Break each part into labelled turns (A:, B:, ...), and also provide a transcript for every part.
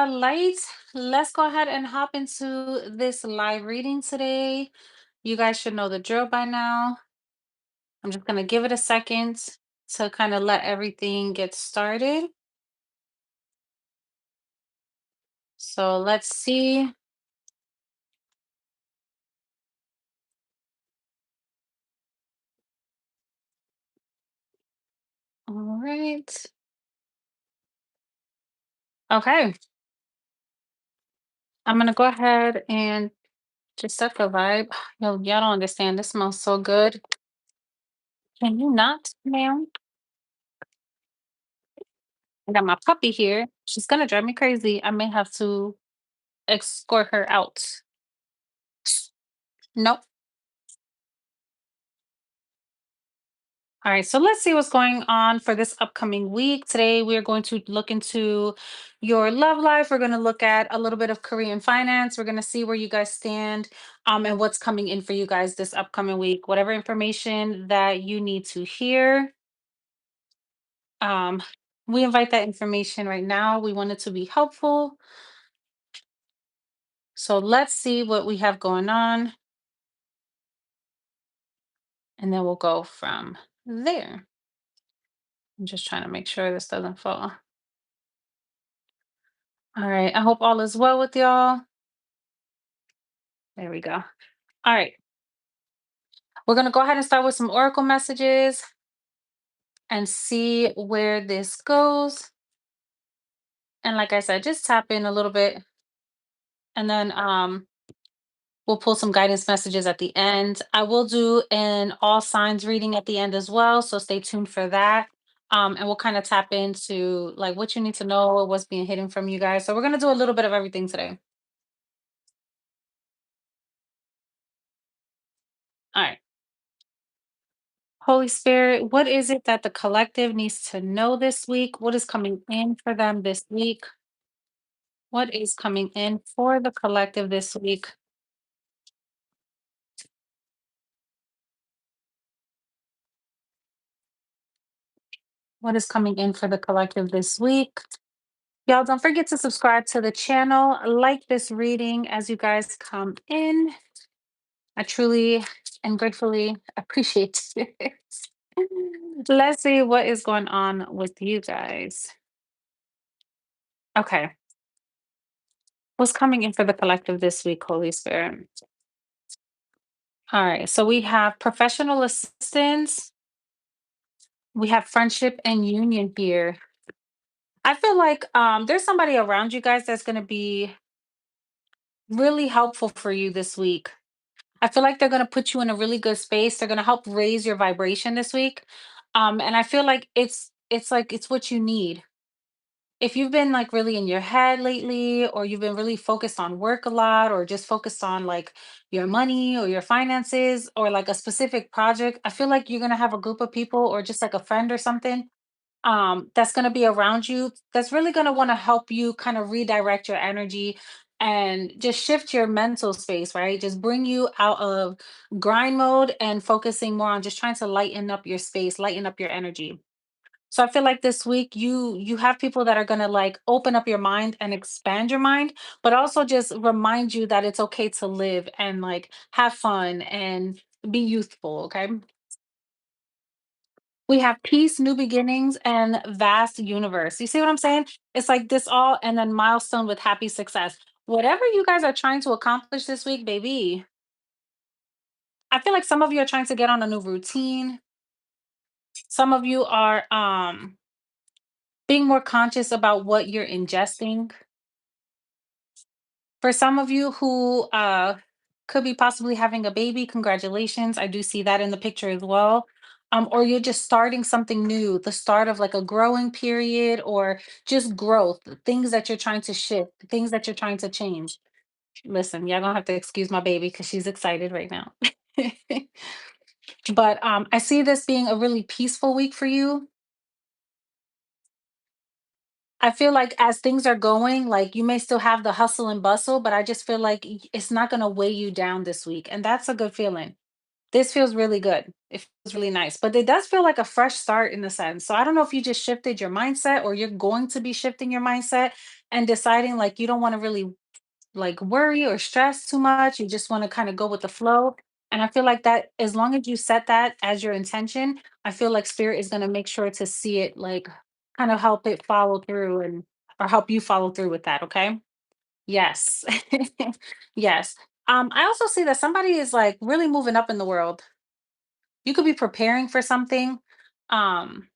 A: Light, let's go ahead and hop into this live reading today. You guys should know the drill by now. I'm just going to give it a second to kind of let everything get started. So let's see. All right. Okay. I'm going to go ahead and just set the vibe. Yo, y'all don't understand. This smells so good. Can you not, ma'am? I got my puppy here. She's going to drive me crazy. I may have to escort her out. Nope. All right, so let's see what's going on for this upcoming week. Today, we are going to look into your love life. We're going to look at a little bit of Korean finance. We're going to see where you guys stand and what's coming in for you guys this upcoming week. Whatever information that you need to hear, um, we invite that information right now. We want it to be helpful. So let's see what we have going on, and then we'll go from there. I'm just trying to make sure this doesn't fall. All right, I hope all is well with y'all. There we go. All right. We're going to go ahead and start with some oracle messages and see where this goes. And like I said, just tap in a little bit and then we'll pull some guidance messages at the end. I will do an all signs reading at the end as well, so stay tuned for that. And we'll kind of tap into like what you need to know, what's being hidden from you guys. So we're going to do a little bit of everything today. All right. Holy Spirit, what is it that the collective needs to know this week? What is coming in for them this week? What is coming in for the collective this week? What is coming in for the collective this week? Y'all don't forget to subscribe to the channel, like this reading as you guys come in. I truly and gratefully appreciate it. Let's see what is going on with you guys. Okay. What's coming in for the collective this week, Holy Spirit? All right. So we have professional assistance. We have friendship and union here. I feel like there's somebody around you guys that's going to be really helpful for you this week. I feel like they're going to put you in a really good space. They're going to help raise your vibration this week. And I feel like it's what you need. If you've been like really in your head lately, or you've been really focused on work a lot, or just focused on like your money or your finances or like a specific project, I feel like you're going to have a group of people or just like a friend or something that's going to be around you that's really going to want to help you kind of redirect your energy and just shift your mental space, right? Just bring you out of grind mode and focusing more on just trying to lighten up your space, lighten up your energy. So I feel like this week you have people that are going to like open up your mind and expand your mind, but also just remind you that it's okay to live and like have fun and be youthful, okay? We have peace, new beginnings, and vast universe. You see what I'm saying? It's like this all, and then milestone with happy success. Whatever you guys are trying to accomplish this week, baby, I feel like some of you are trying to get on a new routine. Some of you are being more conscious about what you're ingesting. For some of you who could be possibly having a baby, congratulations. I do see that in the picture as well. Or you're just starting something new, the start of like a growing period or just growth, things that you're trying to shift, things that you're trying to change. Listen, y'all gonna have to excuse my baby because she's excited right now. But I see this being a really peaceful week for you. I feel like as things are going, like you may still have the hustle and bustle, but I just feel like it's not going to weigh you down this week. And that's a good feeling. This feels really good. It feels really nice, but it does feel like a fresh start in a sense. So I don't know if you just shifted your mindset or you're going to be shifting your mindset and deciding like you don't want to really like worry or stress too much. You just want to kind of go with the flow. And I feel like that as long as you set that as your intention, I feel like spirit is going to make sure to see it like kind of help it follow through and or help you follow through with that, okay? Yes. Yes. I also see that somebody is like really moving up in the world. You could be preparing for something, um,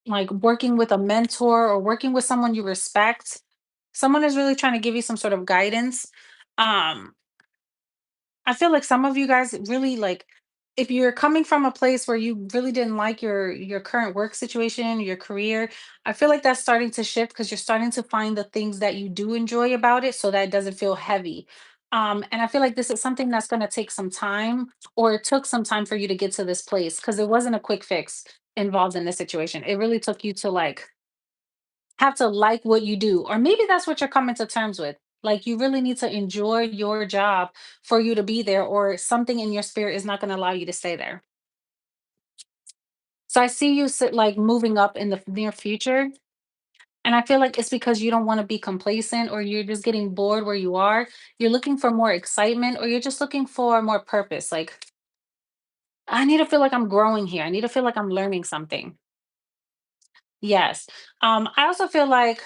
A: like working with a mentor or working with someone you respect. Someone is really trying to give you some sort of guidance. Um, I feel like some of you guys really like if you're coming from a place where you really didn't like your current work situation, your career, I feel like that's starting to shift because you're starting to find the things that you do enjoy about it so that it doesn't feel heavy. And I feel like this is something that's going to take some time or it took some time for you to get to this place because it wasn't a quick fix involved in this situation. It really took you to like have to like what you do, or maybe that's what you're coming to terms with. Like you really need to enjoy your job for you to be there, or something in your spirit is not going to allow you to stay there. So I see you sit like moving up in the near future. And I feel like it's because you don't want to be complacent or you're just getting bored where you are. You're looking for more excitement or you're just looking for more purpose. Like, I need to feel like I'm growing here. I need to feel like I'm learning something. Yes. I also feel like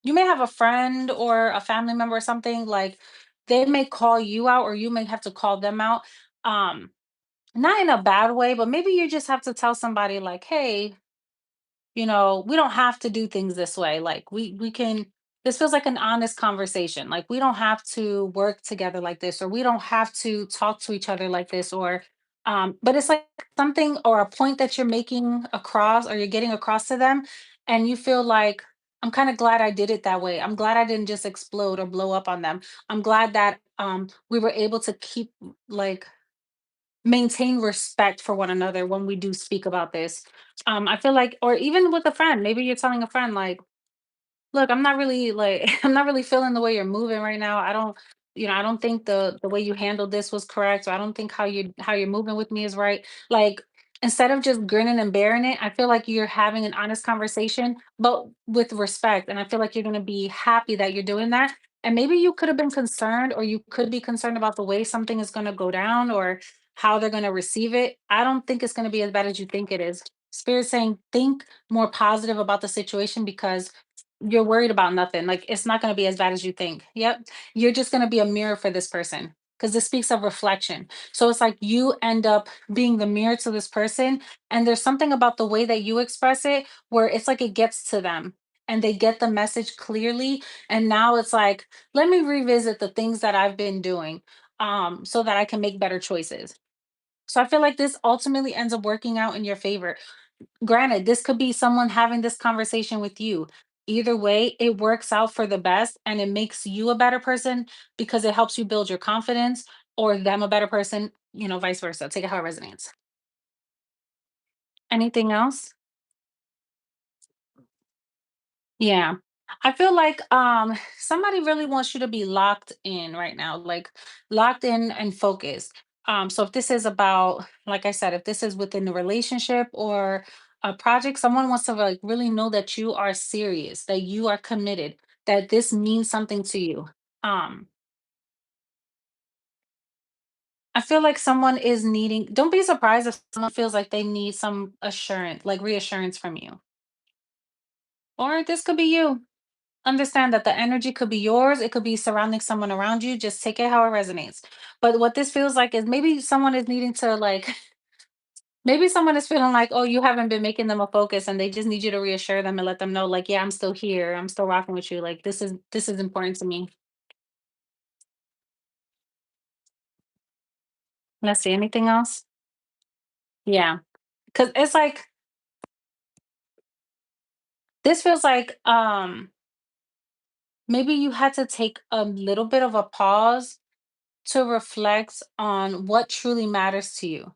A: you may have a friend or a family member or something like they may call you out or you may have to call them out. Um, Not in a bad way, but maybe you just have to tell somebody like, "Hey, we don't have to do things this way. Like we can this feels like an honest conversation. Like we don't have to work together like this or we don't have to talk to each other like this or but it's like something or a point that you're making across or you're getting across to them and you feel like I'm kind of glad I did it that way. I'm glad I didn't just explode or blow up on them. I'm glad that we were able to keep like maintain respect for one another when we do speak about this. I feel like, or even with a friend, maybe you're telling a friend, like, look, I'm not really like I'm not really feeling the way you're moving right now. I don't think the way you handled this was correct. Or I don't think how you're moving with me is right. Like instead of just grinning and bearing it, I feel like you're having an honest conversation, but with respect. And I feel like you're gonna be happy that you're doing that. And maybe you could have been concerned, or you could be concerned about the way something is gonna go down or how they're gonna receive it. I don't think it's gonna be as bad as you think it is. Spirit saying think more positive about the situation because you're worried about nothing. Like it's not going to be as bad as you think. Yep. You're just going to be a mirror for this person because this speaks of reflection. So it's like you end up being the mirror to this person. And there's something about the way that you express it where it's like it gets to them and they get the message clearly. And now it's like, let me revisit the things that I've been doing so that I can make better choices. So I feel like this ultimately ends up working out in your favor. Granted, this could be someone having this conversation with you. Either way, it works out for the best and it makes you a better person because it helps you build your confidence or them a better person, vice versa. Take it how it resonates. Anything else? Yeah. I feel like somebody really wants you to be locked in right now, like locked in and focused. So if this is about, like I said, if this is within a relationship or a project, someone wants to like really know that you are serious, that you are committed, that this means something to you. Um, I feel like someone is needing, don't be surprised if someone feels like they need some assurance, like reassurance from you. Or this could be you. Understand that the energy could be yours, it could be surrounding someone around you, just take it how it resonates. But what this feels like is maybe someone is needing to like maybe someone is feeling like, oh, you haven't been making them a focus and they just need you to reassure them and let them know, like, yeah, I'm still here. I'm still rocking with you. Like this is important to me. Let's see, anything else? Yeah. Cause it's like this feels like maybe you had to take a little bit of a pause to reflect on what truly matters to you.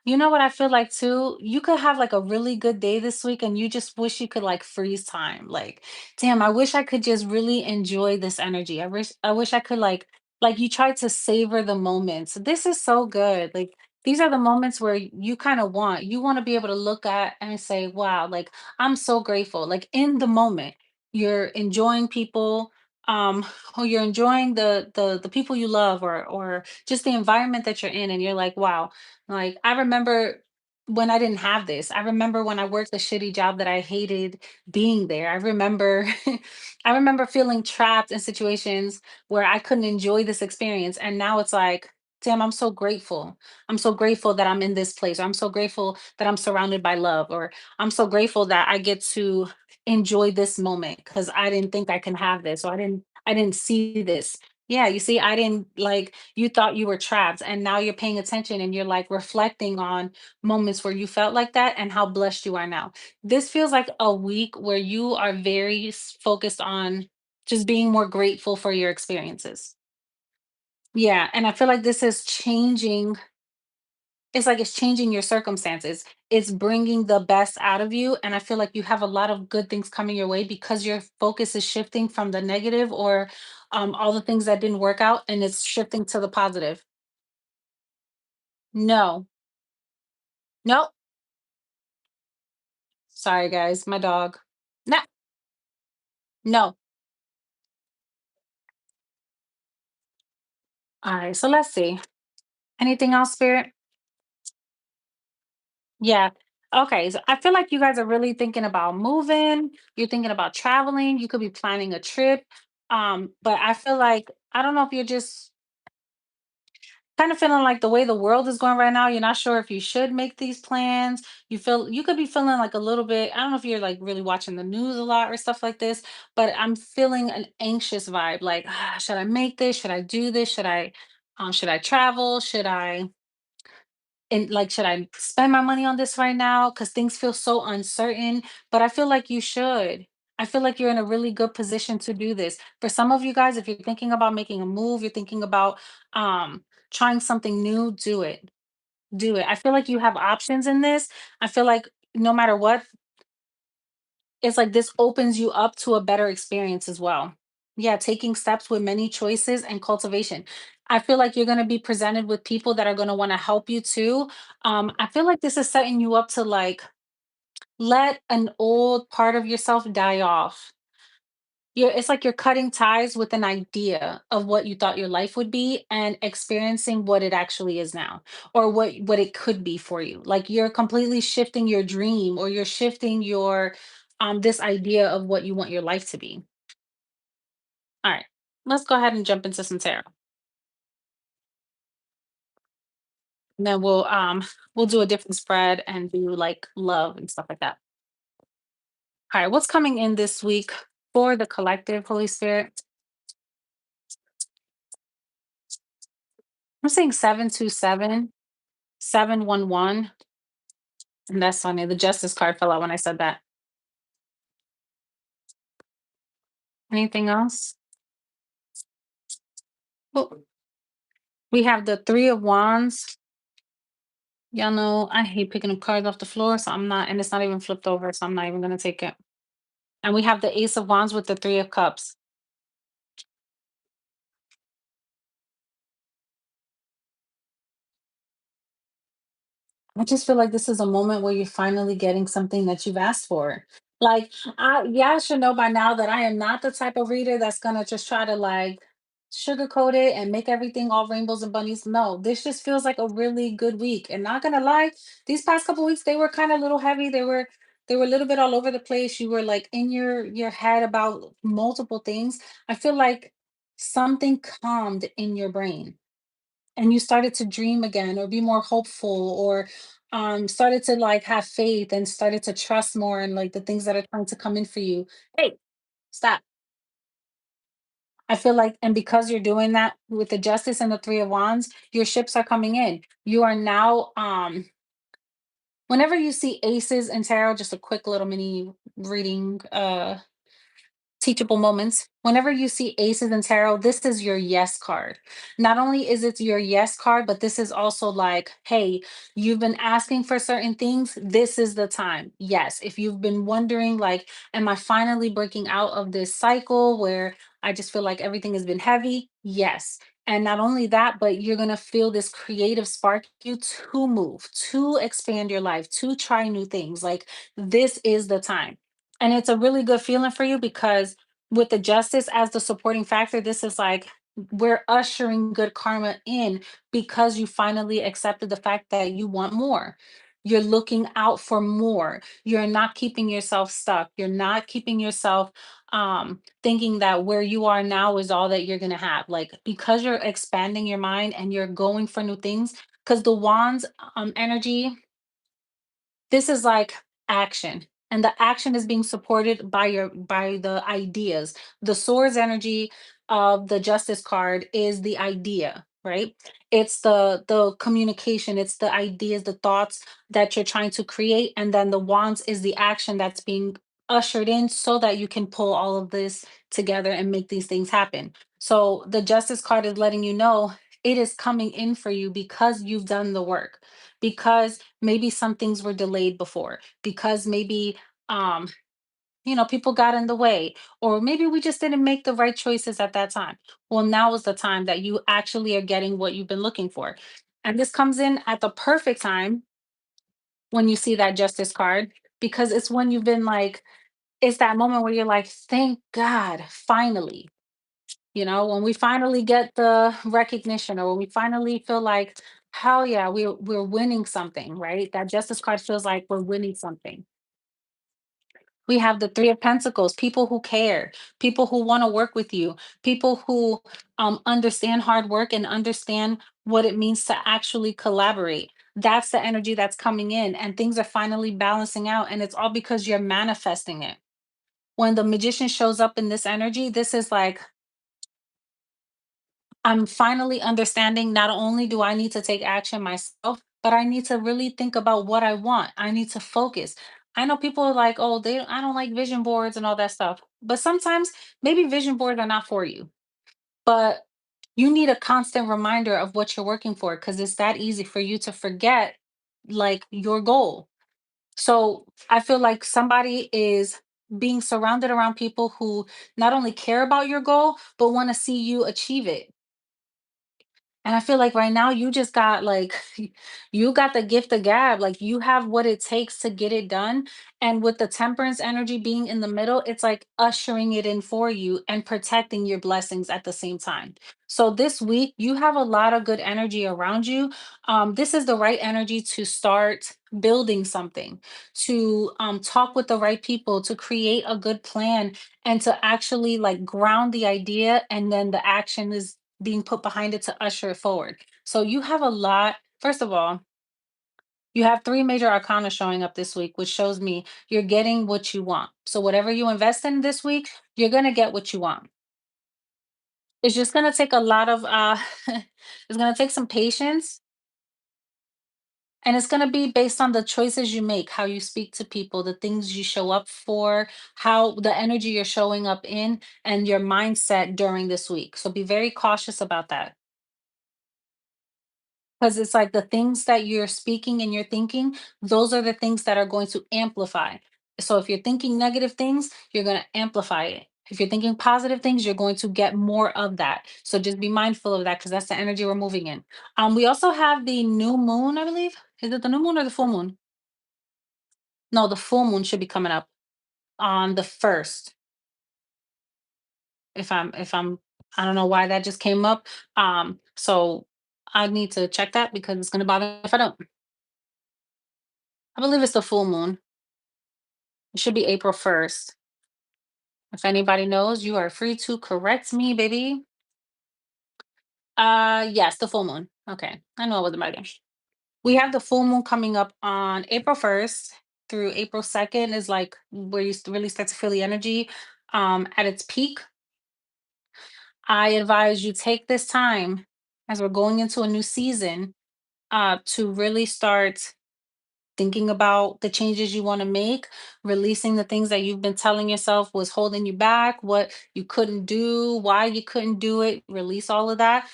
A: You know what I feel like too? You could have like a really good day this week and you just wish you could like freeze time. Like, damn, I wish I could just really enjoy this energy. I wish I could like Like you try to savor the moments. This is so good. Like these are the moments where you kind of you want to be able to look at and say, wow, like I'm so grateful. Like in the moment, you're enjoying people, or you're enjoying the people you love, or just the environment that you're in, and you're like, wow, like I remember when I didn't have this. I remember when I worked a shitty job that I hated being there. I remember I remember feeling trapped in situations where I couldn't enjoy this experience. And now it's like, damn, I'm so grateful. I'm so grateful that I'm in this place. Or I'm so grateful that I'm surrounded by love. Or I'm so grateful that I get to enjoy this moment because I didn't think I can have this, or I didn't see this. Yeah, you see, I didn't like you thought you were trapped, and now you're paying attention and you're like reflecting on moments where you felt like that and how blessed you are now. This feels like a week where you are very focused on just being more grateful for your experiences. Yeah, and I feel like this is changing. It's like it's changing your circumstances. It's bringing the best out of you, and I feel like you have a lot of good things coming your way because your focus is shifting from the negative, or all the things that didn't work out, and it's shifting to the positive. No, no, sorry guys, my dog. No, no. All right, so let's see. Anything else, Spirit? Yeah. Okay. So I feel like you guys are really thinking about moving. You're thinking about traveling. You could be planning a trip. But I feel like I don't know if you're just kind of feeling like the way the world is going right now. You're not sure if you should make these plans. You could be feeling like a little bit. I don't know if you're like really watching the news a lot or stuff like this. But I'm feeling an anxious vibe. Like, should I make this? Should I do this? Should I travel? And like, should I spend my money on this right now? Because things feel so uncertain. But I feel like you should. I feel like you're in a really good position to do this. For some of you guys, if you're thinking about making a move, you're thinking about trying something new, do it. Do it. I feel like you have options in this. I feel like no matter what, it's like this opens you up to a better experience as well. Yeah, taking steps with many choices and cultivation. I feel like you're going to be presented with people that are going to want to help you too. I feel like this is setting you up to like let an old part of yourself die off. It's like you're cutting ties with an idea of what you thought your life would be and experiencing what it actually is now, or what it could be for you. Like you're completely shifting your dream, or you're shifting your this idea of what you want your life to be. All right. Let's go ahead and jump into some tarot. And then we'll do a different spread and do like love and stuff like that. All right, what's coming in this week for the collective, Holy Spirit? I'm saying 727, 711. And that's funny. The Justice card fell out when I said that. Anything else? Well, we have the Three of Wands. Y'all know I hate picking up cards off the floor, so I'm not, and it's not even flipped over, so I'm not even gonna take it. And we have the Ace of Wands with the Three of Cups. I just feel like this is a moment where you're finally getting something that you've asked for. Like, I should know by now that I am not the type of reader that's gonna just try to like sugarcoat it and make everything all rainbows and bunnies. No, this just feels like a really good week. And not gonna lie, these past couple weeks they were kind of a little heavy. They were a little bit all over the place. You were like in your head about multiple things. I feel like something calmed in your brain and you started to dream again, or be more hopeful, or started to like have faith and started to trust more in like the things that are trying to come in for you. Hey, stop. I feel like, and because you're doing that with the Justice and the Three of Wands, your ships are coming in. You are now whenever you see aces in tarot, just a quick little mini reading, teachable moments. Whenever you see aces in tarot, this is your yes card. Not only is it your yes card, but this is also like, hey, you've been asking for certain things. This is the time. Yes. If you've been wondering, like, am I finally breaking out of this cycle where I just feel like everything has been heavy? Yes. And not only that, but you're going to feel this creative spark in you to move, to expand your life, to try new things. Like this is the time. And it's a really good feeling for you because with the justice as the supporting factor, this is like we're ushering good karma in because you finally accepted the fact that you want more. You're looking out for more. You're not keeping yourself stuck. You're not keeping yourself thinking that where you are now is all that you're going to have, like because you're expanding your mind and you're going for new things, because the wands energy, this is like action, and the action is being supported by your by the ideas. The swords energy of the justice card is the idea, right? It's the communication, it's the ideas, the thoughts that you're trying to create, and then the wands is the action that's being ushered in so that you can pull all of this together and make these things happen. So the justice card is letting you know it is coming in for you because you've done the work, because maybe some things were delayed before, because maybe um people got in the way, or maybe we just didn't make the right choices at that time. Well, now is the time that you actually are getting what you've been looking for. And this comes in at the perfect time when you see that justice card, because it's when you've been like, it's that moment where you're like, thank God, finally. When we finally get the recognition, or when we finally feel like, hell yeah, we're winning something, right? That justice card feels like we're winning something. We have the Three of Pentacles, people who care, people who want to work with you, people who understand hard work and understand what it means to actually collaborate. That's the energy that's coming in, and things are finally balancing out. And it's all because you're manifesting it. When the magician shows up in this energy, this is like, I'm finally understanding not only do I need to take action myself, but I need to really think about what I want. I need to focus. I know people are like, oh, I don't like vision boards and all that stuff. But sometimes maybe vision boards are not for you. But you need a constant reminder of what you're working for, because it's that easy for you to forget like your goal. So I feel like somebody is being surrounded around people who not only care about your goal, but want to see you achieve it. And I feel like right now you just got like you got the gift of gab. Like you have what it takes to get it done. And with the temperance energy being in the middle, it's like ushering it in for you and protecting your blessings at the same time. So this week you have a lot of good energy around you. This is the right energy to start building something, to talk with the right people, to create a good plan, and to actually like ground the idea, and then the action is being put behind it to usher it forward. So you have a lot. First of all, you have three major arcana showing up this week, which shows me you're getting what you want. So whatever you invest in this week, you're gonna get what you want. It's just gonna take a lot of it's gonna take some patience, and it's gonna be based on the choices you make, how you speak to people, the things you show up for, how the energy you're showing up in, and your mindset during this week. So be very cautious about that. Because it's like the things that you're speaking and you're thinking, those are the things that are going to amplify. So if you're thinking negative things, you're going to amplify it. If you're thinking positive things, you're going to get more of that. So just be mindful of that, because that's the energy we're moving in. We also have the new moon, I believe. Is it the new moon or the full moon? No, the full moon should be coming up on the first. If I'm I don't know why that just came up. So I need to check that because it's gonna bother me if I don't. I believe it's the full moon. It should be April 1st. If anybody knows, you are free to correct me, baby. Yes, the full moon. Okay. I know it wasn't my gosh. We have the full moon coming up on April 1st through April 2nd is like where you really start to feel the energy at its peak. I advise you take this time as we're going into a new season to really start thinking about the changes you want to make, releasing the things that you've been telling yourself was holding you back, what you couldn't do, why you couldn't do it, release all of that,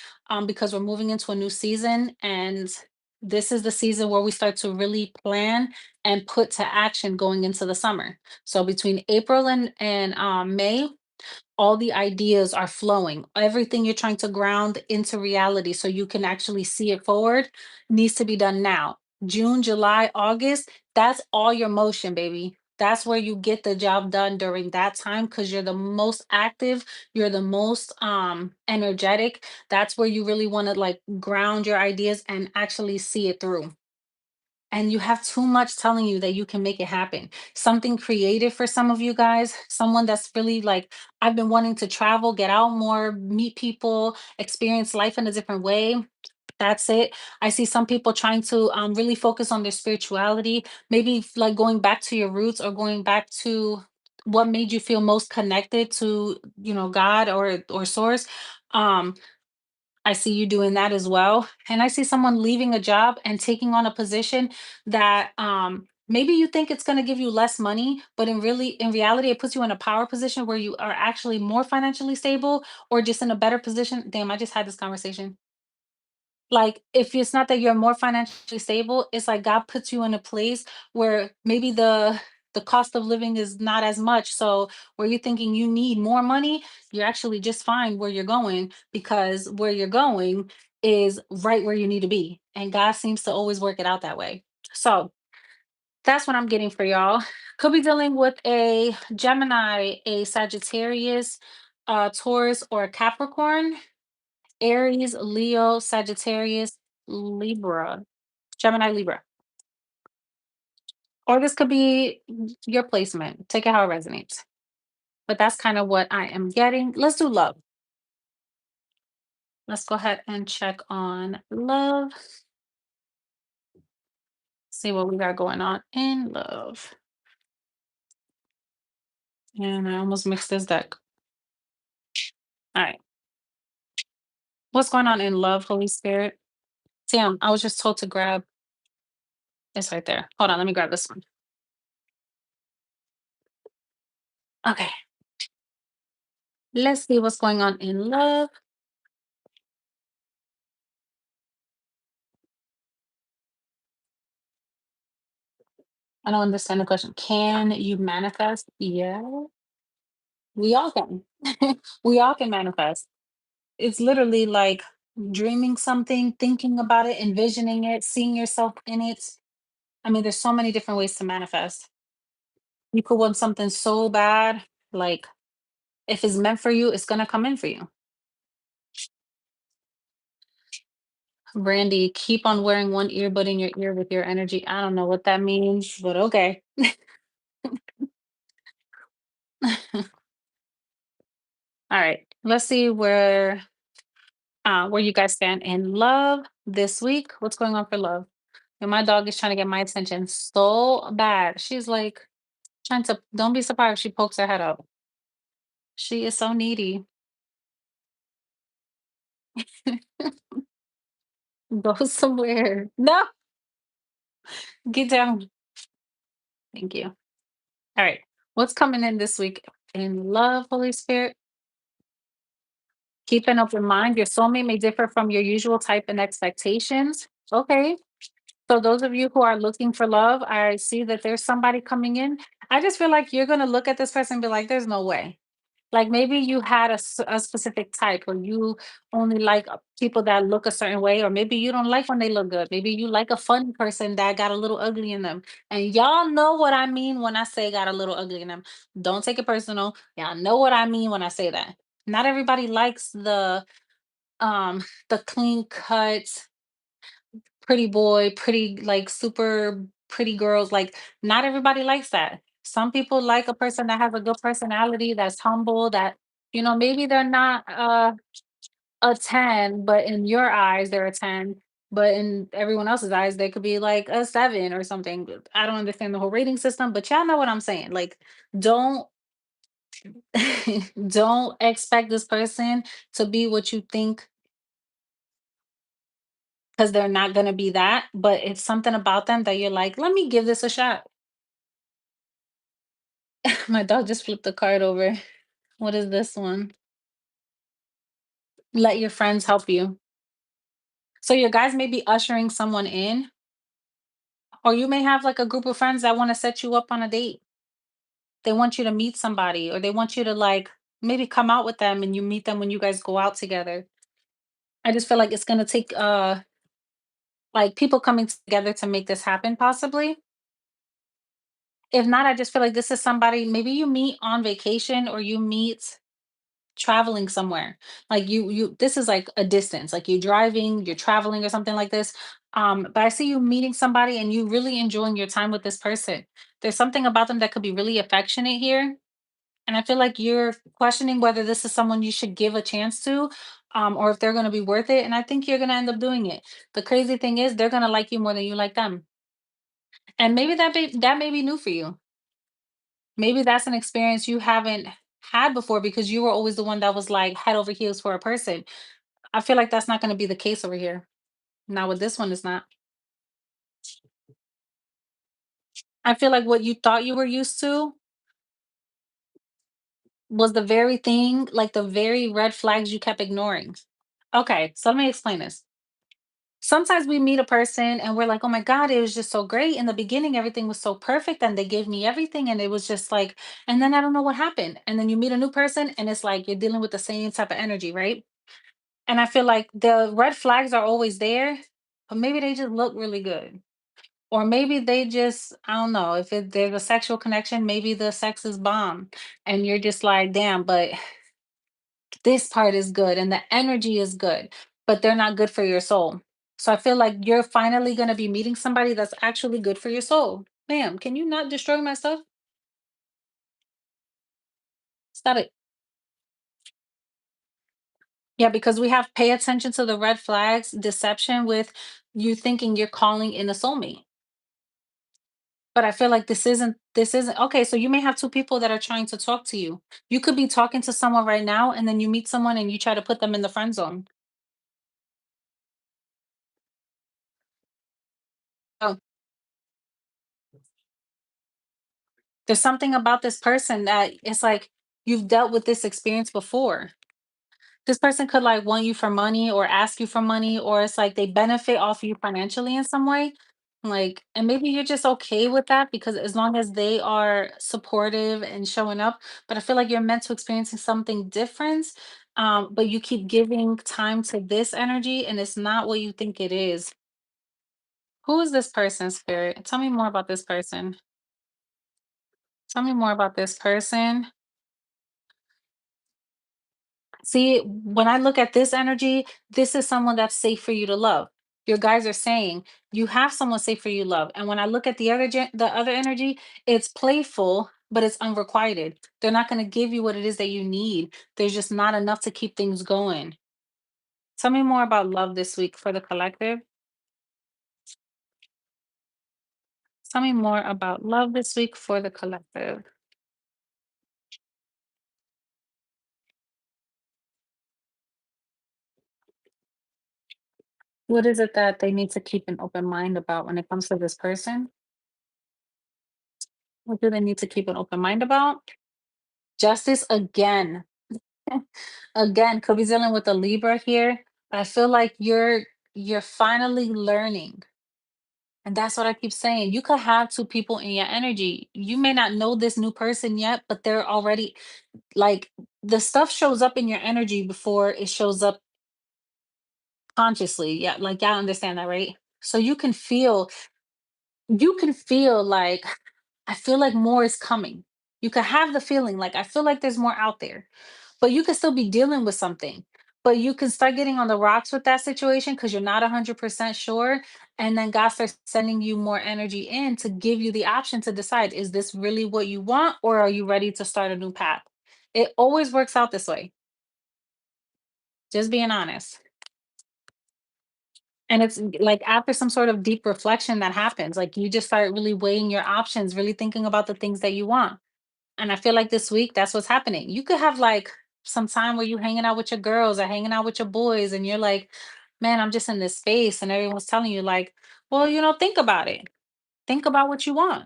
A: because we're moving into a new season. And this is the season where we start to really plan and put to action going into the summer. So between April and May, All the ideas are flowing. Everything you're trying to ground into reality so you can actually see it forward needs to be done now. June, July, August, that's all your motion, baby. That's where you get the job done during that time because you're the most active, you're the most energetic. That's where you really want to like ground your ideas and actually see it through. And you have too much telling you that you can make it happen. Something creative for some of you guys, someone that's really like, I've been wanting to travel, get out more, meet people, experience life in a different way. That's it. I see some people trying to really focus on their spirituality, maybe like going back to your roots or going back to what made you feel most connected to, God or source. Um, I see you doing that as well. And I see someone leaving a job and taking on a position that maybe you think it's going to give you less money, but in reality it puts you in a power position where you are actually more financially stable or just in a better position. Damn, I just had this conversation. Like, if it's not that you're more financially stable, it's like God puts you in a place where maybe the cost of living is not as much. So where you're thinking you need more money, you're actually just fine where you're going because where you're going is right where you need to be. And God seems to always work it out that way. So that's what I'm getting for y'all. Could be dealing with a Gemini, a Sagittarius, Taurus, or a Capricorn. Aries, Leo, Sagittarius, Libra, Gemini, Libra. Or this could be your placement. Take it how it resonates. But that's kind of what I am getting. Let's do love. Let's go ahead and check on love. See what we got going on in love. And I almost mixed this deck. All right. What's going on in love, Holy Spirit? Sam, I was just told to grab it's right there. Hold on, let me grab this one. Okay. Let's see what's going on in love. I don't understand the question. Can you manifest? Yeah, we all can. We all can manifest. It's literally like dreaming something, thinking about it, envisioning it, seeing yourself in it. I mean, there's so many different ways to manifest. You could want something so bad, like if it's meant for you, it's gonna come in for you. Brandy, keep on wearing one earbud in your ear with your energy. I don't know what that means, but okay. All right. Let's see where you guys stand in love this week. What's going on for love? And my dog is trying to get my attention so bad. She's like trying to, don't be surprised if she pokes her head up. She is so needy. Go somewhere. No, get down. Thank you. All right. What's coming in this week in love, Holy Spirit? Keep an open mind. Your soulmate may differ from your usual type and expectations. Okay. So those of you who are looking for love, I see that there's somebody coming in. I just feel like you're gonna look at this person and be like, "There's no way." Like maybe you had a specific type, or you only like people that look a certain way, or maybe you don't like when they look good. Maybe you like a fun person that got a little ugly in them. And y'all know what I mean when I say got a little ugly in them. Don't take it personal. Y'all know what I mean when I say that. Not everybody likes um the clean cut pretty boy, pretty like super pretty girls. Like not everybody likes that. Some people like a person that has a good personality, that's humble, that maybe they're not a 10, but in your eyes they're a 10, but in everyone else's eyes they could be like a 7 or something. I don't understand the whole rating system, but y'all know what I'm saying. Like don't don't expect this person to be what you think because they're not going to be that, but it's something about them that you're like, let me give this a shot. My dog just flipped the card over. What is this one? Let your friends help you. So your guys may be ushering someone in, or you may have like a group of friends that want to set you up on a date. They want you to meet somebody, or they want you to like. maybe come out with them and you meet them when you guys go out together. I just feel like it's gonna take like people coming together to make this happen possibly. If not, I just feel like this is somebody maybe you meet on vacation or you meet traveling somewhere. Like you this is like a distance, like you're driving, you're traveling or something like this. But I see you meeting somebody and you really enjoying your time with this person. There's something about them that could be really affectionate here. And I feel like you're questioning whether this is someone you should give a chance to, or if they're gonna be worth it. And I think you're gonna end up doing it. The crazy thing is they're gonna like you more than you like them. And maybe that may be new for you. Maybe that's an experience you haven't had before because you were always the one that was like head over heels for a person. I feel like that's not gonna be the case over here. Now with this one, it's not. I feel like what you thought you were used to was the very thing, like the very red flags you kept ignoring. Okay, so let me explain this. Sometimes we meet a person and we're like, oh my God, it was just so great. In the beginning, everything was so perfect and they gave me everything. And it was just like, and then I don't know what happened. And then you meet a new person and it's like you're dealing with the same type of energy, right? And I feel like the red flags are always there, but maybe they just look really good. Or maybe they just, I don't know, if there's a sexual connection, maybe the sex is bomb. And you're just like, damn, but this part is good and the energy is good, but they're not good for your soul. So I feel like you're finally going to be meeting somebody that's actually good for your soul. Ma'am, can you not destroy my stuff? Stop it. Yeah, because we have pay attention to the red flags, deception with you thinking you're calling in a soulmate. But I feel like this isn't okay. So you may have two people that are trying to talk to you. You could be talking to someone right now, and then you meet someone and you try to put them in the friend zone. Oh, there's something about this person that it's like you've dealt with this experience before. This person could like want you for money or ask you for money, or it's like they benefit off you financially in some way. Like, and maybe you're just okay with that because as long as they are supportive and showing up, but I feel like you're meant to experiencing something different. But you keep giving time to this energy and it's not what you think it is. Who is this person, spirit? Tell me more about this person. Tell me more about this person. See, when I look at this energy, this is someone that's safe for you to love. Your guys are saying you have someone safe for you to love. And when I look at the other energy, it's playful, but it's unrequited. They're not going to give you what it is that you need. There's just not enough to keep things going. Tell me more about love this week for the collective. Tell me more about love this week for the collective. What is it that they need to keep an open mind about when it comes to this person? What do they need to keep an open mind about? Justice again. Again, could be dealing with a Libra here. I feel like you're finally learning. And that's what I keep saying. You could have two people in your energy. You may not know this new person yet, but they're already like the stuff shows up in your energy before it shows up consciously. Yeah, like y'all understand that, right? So you can feel like I feel like more is coming. You could have the feeling like I feel like there's more out there, but you could still be dealing with something. But you can start getting on the rocks with that situation because you're not 100% sure. And then God starts sending you more energy in to give you the option to decide is this really what you want or are you ready to start a new path? It always works out this way, just being honest. And it's like after some sort of deep reflection that happens, like you just start really weighing your options, really thinking about the things that you want. And I feel like this week, that's what's happening. You could have like some time where you're hanging out with your girls or hanging out with your boys, and you're like, man, I'm just in this space. And everyone's telling you, like, well, think about it. Think about what you want.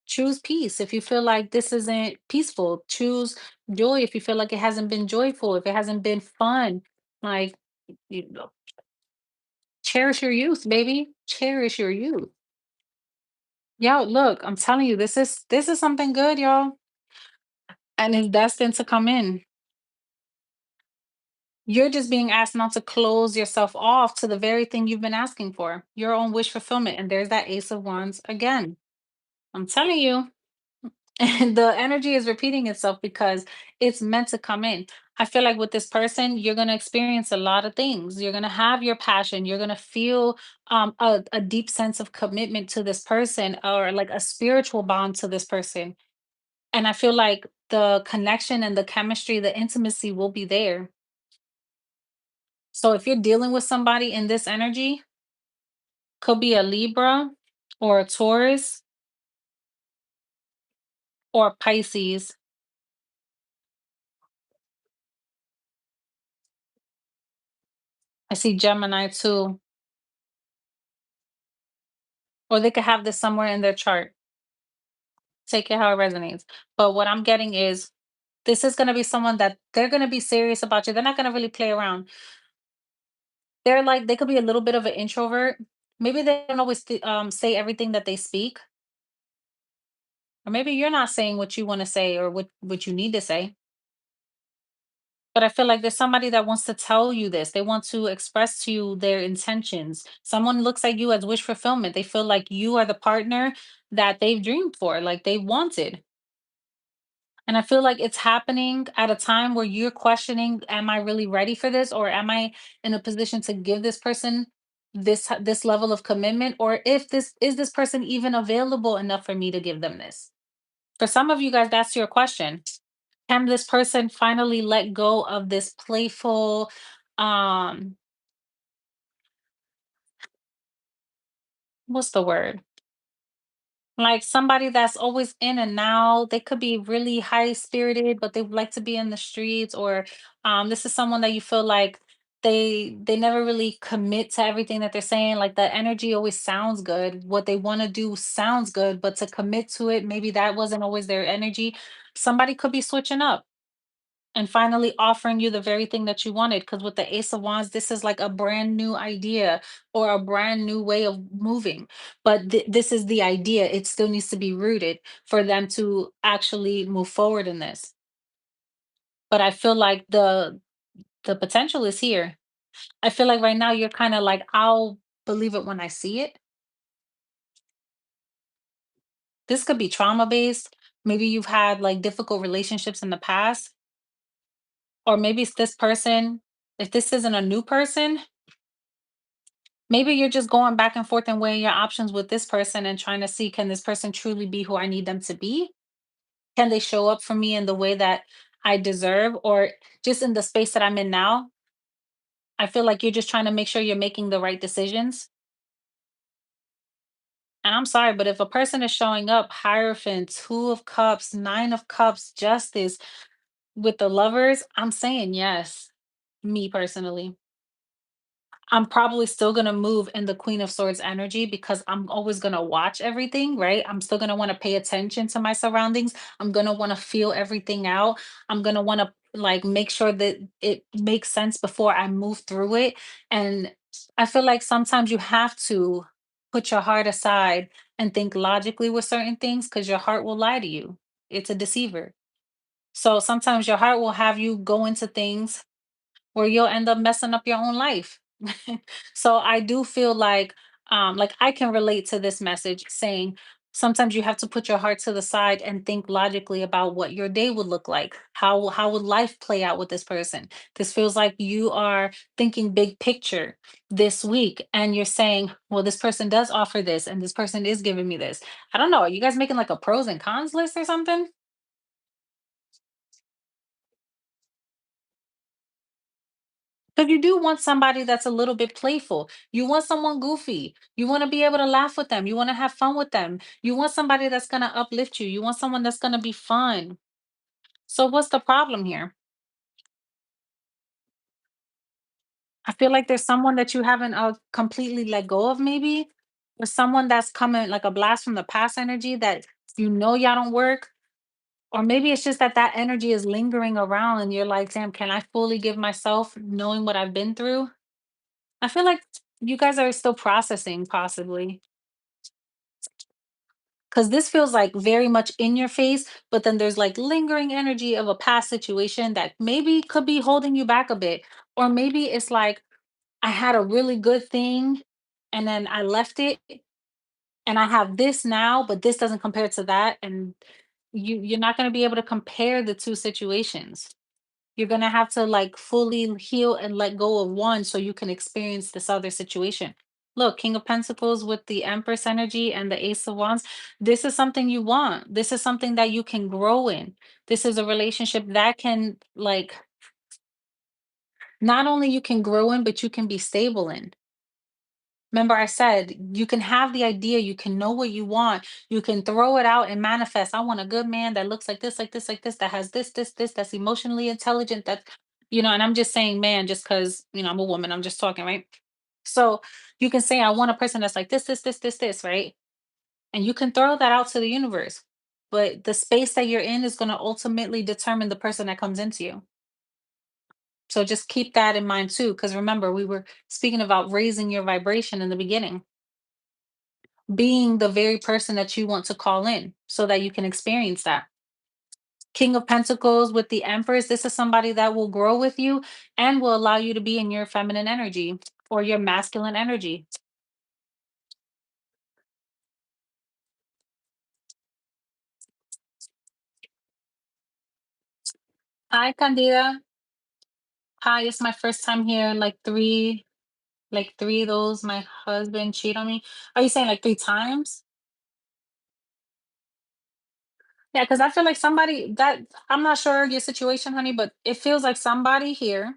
A: Choose peace. If you feel like this isn't peaceful, choose joy. If you feel like it hasn't been joyful, if it hasn't been fun, like, you know, cherish your youth, baby. Cherish your youth. Yo, look, I'm telling you, this is something good, y'all. and it's destined to come in. You're just being asked not to close yourself off to the very thing you've been asking for, your own wish fulfillment. And there's that Ace of Wands again. I'm telling you, and the energy is repeating itself because it's meant to come in. I feel like with this person, you're going to experience a lot of things. You're going to have your passion. You're going to feel a deep sense of commitment to this person, or like a spiritual bond to this person. And I feel like the connection and the chemistry, the intimacy will be there. So if you're dealing with somebody in this energy, could be a Libra or a Taurus or a Pisces. I see Gemini too. Or they could have this somewhere in their chart. Take it how it resonates. But what I'm getting is this is going to be someone that they're going to be serious about you. They're not going to really play around. They're like, they could be a little bit of an introvert. Maybe they don't always say everything that they speak. Or maybe you're not saying what you want to say or what you need to say. But I feel like there's somebody that wants to tell you this. They want to express to you their intentions. Someone looks at you as wish fulfillment. They feel like you are the partner that they've dreamed for, like they wanted. And I feel like it's happening at a time where you're questioning, am I really ready for this? Or am I in a position to give this person this level of commitment? Or if this is this person even available enough for me to give them this? For some of you guys, that's your question. Can this person finally let go of this playful, um, what's the word? Like somebody that's always in and out. They could be really high spirited, but they would like to be in the streets. Or this is someone that you feel like they never really commit to everything that they're saying. Like the energy always sounds good. What they want to do sounds good, but to commit to it, maybe that wasn't always their energy. Somebody could be switching up and finally offering you the very thing that you wanted. Because with the Ace of Wands, this is like a brand new idea or a brand new way of moving. But this is the idea. It still needs to be rooted for them to actually move forward in this. But I feel like the potential is here. I feel like right now you're kind of like, I'll believe it when I see it. This could be trauma based. Maybe you've had like difficult relationships in the past, or maybe it's this person. If this isn't a new person, maybe you're just going back and forth and weighing your options with this person and trying to see, can this person truly be who I need them to be? Can they show up for me in the way that I deserve, or just in the space that I'm in now? I feel like you're just trying to make sure you're making the right decisions. And I'm sorry, but if a person is showing up, Hierophant, Two of Cups, Nine of Cups, Justice with the lovers, I'm saying yes, me personally. I'm probably still gonna move in the Queen of Swords energy because I'm always gonna watch everything, right? I'm still gonna wanna pay attention to my surroundings. I'm gonna wanna feel everything out. I'm gonna wanna like make sure that it makes sense before I move through it. And I feel like sometimes you have to put your heart aside and think logically with certain things because your heart will lie to you. It's a deceiver. So sometimes your heart will have you go into things where you'll end up messing up your own life. So I do feel like I can relate to this message saying sometimes you have to put your heart to the side and think logically about what your day would look like. How would life play out with this person? This feels like you are thinking big picture this week and you're saying, well, this person does offer this and this person is giving me this. I don't know. Are you guys making like a pros and cons list or something? Because you do want somebody that's a little bit playful. You want someone goofy. You want to be able to laugh with them. You want to have fun with them. You want somebody that's going to uplift you. You want someone that's going to be fun. So, what's the problem here? I feel like there's someone that you haven't completely let go of, maybe, or someone that's coming like a blast from the past energy that you know y'all don't work. Or maybe it's just that that energy is lingering around and you're like, damn, can I fully give myself knowing what I've been through? I feel like you guys are still processing, possibly. Because this feels like very much in your face, but then there's like lingering energy of a past situation that maybe could be holding you back a bit. Or maybe it's like, I had a really good thing and then I left it and I have this now, but this doesn't compare to that. And you're not going to be able to compare the two situations. You're gonna have to like fully heal and let go of one so you can experience this other situation. Look, King of Pentacles with the Empress energy and the Ace of Wands. This is something you want. This is something that you can grow in. This is a relationship that can like not only you can grow in, but you can be stable in. Remember, I said you can have the idea, you can know what you want, you can throw it out and manifest. I want a good man that looks like this, like this, like this, that has this, that's emotionally intelligent. That, and I'm just saying, man, just because, I'm a woman, I'm just talking, right? So you can say, I want a person that's like this, right? And you can throw that out to the universe. But the space that you're in is going to ultimately determine the person that comes into you. So just keep that in mind too. Because remember, we were speaking about raising your vibration in the beginning, being the very person that you want to call in so that you can experience that. King of Pentacles with the Empress, this is somebody that will grow with you and will allow you to be in your feminine energy or your masculine energy. Hi, Candida. Hi, it's my first time here. Like three of those, my husband cheated on me. Are you saying like three times? Yeah, because I feel like somebody that I'm not sure your situation, honey, but it feels like somebody here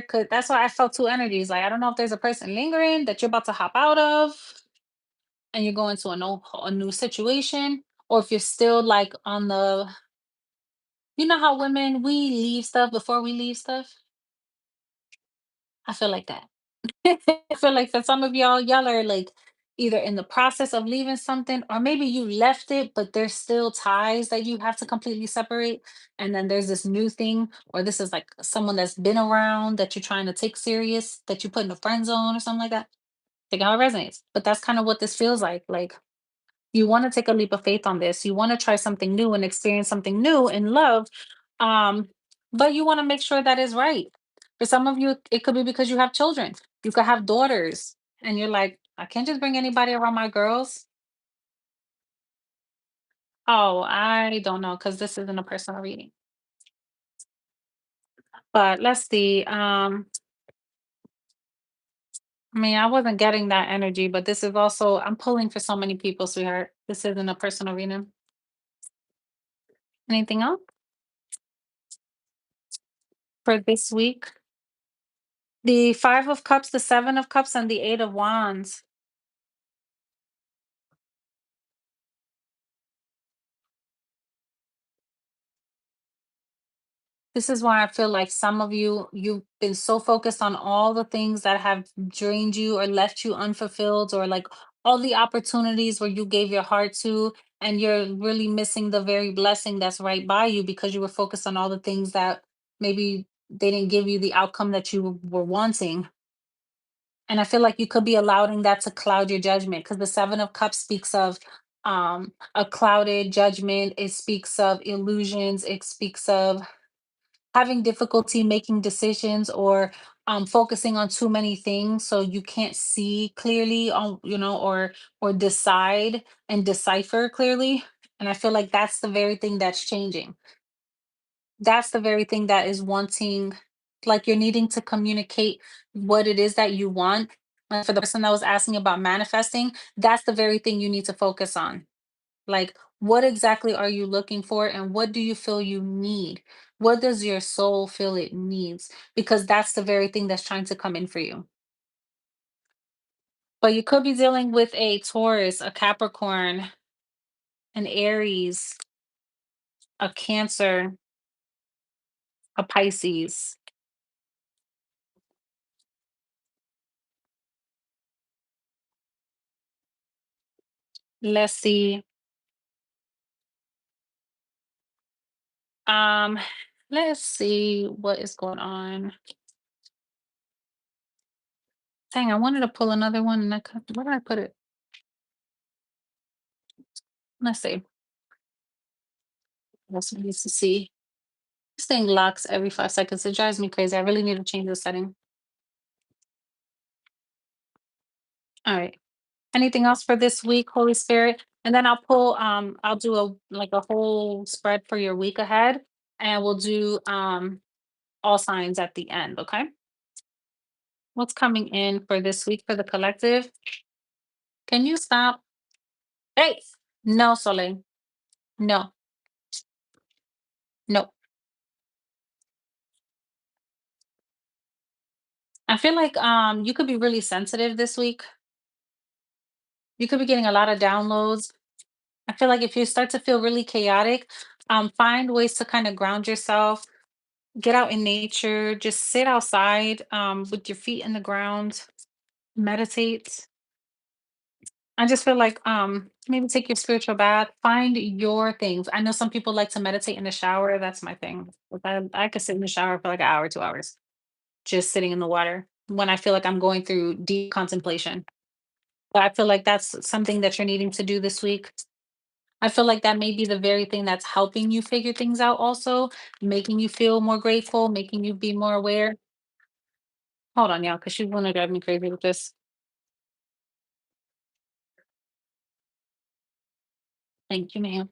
A: could, that's why I felt two energies. Like I don't know if there's a person lingering that you're about to hop out of and you're going to a new situation, or if you're still like on the, how women we leave stuff before we leave stuff. I feel like that. I feel like for some of y'all are like either in the process of leaving something, or maybe you left it, but there's still ties that you have to completely separate. And then there's this new thing, or this is like someone that's been around that you're trying to take serious, that you put in a friend zone or something like that. Think how it resonates. But that's kind of what this feels like. Like you want to take a leap of faith on this. You want to try something new and experience something new in love. Um, but you want to make sure that is right. For some of you, it could be because you have children. You could have daughters, and you're like, I can't just bring anybody around my girls. Oh, I don't know, because this isn't a personal reading. But let's see. I mean, I wasn't getting that energy, but this is also I'm pulling for so many people, sweetheart. This isn't a personal reading. Anything else for this week? The 5 of Cups, the 7 of Cups, and the 8 of Wands. This is why I feel like some of you've been so focused on all the things that have drained you or left you unfulfilled, or like all the opportunities where you gave your heart to, and you're really missing the very blessing that's right by you because you were focused on all the things that maybe they didn't give you the outcome that you were wanting. And I feel like you could be allowing that to cloud your judgment, because the 7 of Cups speaks of a clouded judgment. It speaks of illusions. It speaks of having difficulty making decisions, or focusing on too many things so you can't see clearly on, or decide and decipher clearly. And I feel like that's the very thing that's changing. That's the very thing that is wanting, like you're needing to communicate what it is that you want. Like for the person that was asking about manifesting, that's the very thing you need to focus on. Like, what exactly are you looking for, and what do you feel you need? What does your soul feel it needs? Because that's the very thing that's trying to come in for you. But you could be dealing with a Taurus, a Capricorn, an Aries, a Cancer, a Pisces. Let's see. Um, let's see what is going on. Dang, I wanted to pull another one and where did I put it? Let's see. What else needs to see? This thing locks every 5 seconds. It drives me crazy. I really need to change the setting. All right. Anything else for this week, Holy Spirit? And then I'll do a like a whole spread for your week ahead, and we'll do all signs at the end, okay? What's coming in for this week for the collective? Can you stop? Hey, no, Soleil. No, no. I feel like you could be really sensitive this week. You could be getting a lot of downloads. I feel like if you start to feel really chaotic, find ways to kind of ground yourself. Get out in nature, just sit outside with your feet in the ground, meditate. I just feel like maybe take your spiritual bath, find your things. I know some people like to meditate in the shower. That's my thing. Like, I could sit in the shower for like an hour, 2 hours, just sitting in the water when I feel like I'm going through deep contemplation. But I feel like that's something that you're needing to do this week. I feel like that may be the very thing that's helping you figure things out also, making you feel more grateful, making you be more aware. Hold on, y'all, because she's gonna drive me crazy with this. Thank you, ma'am.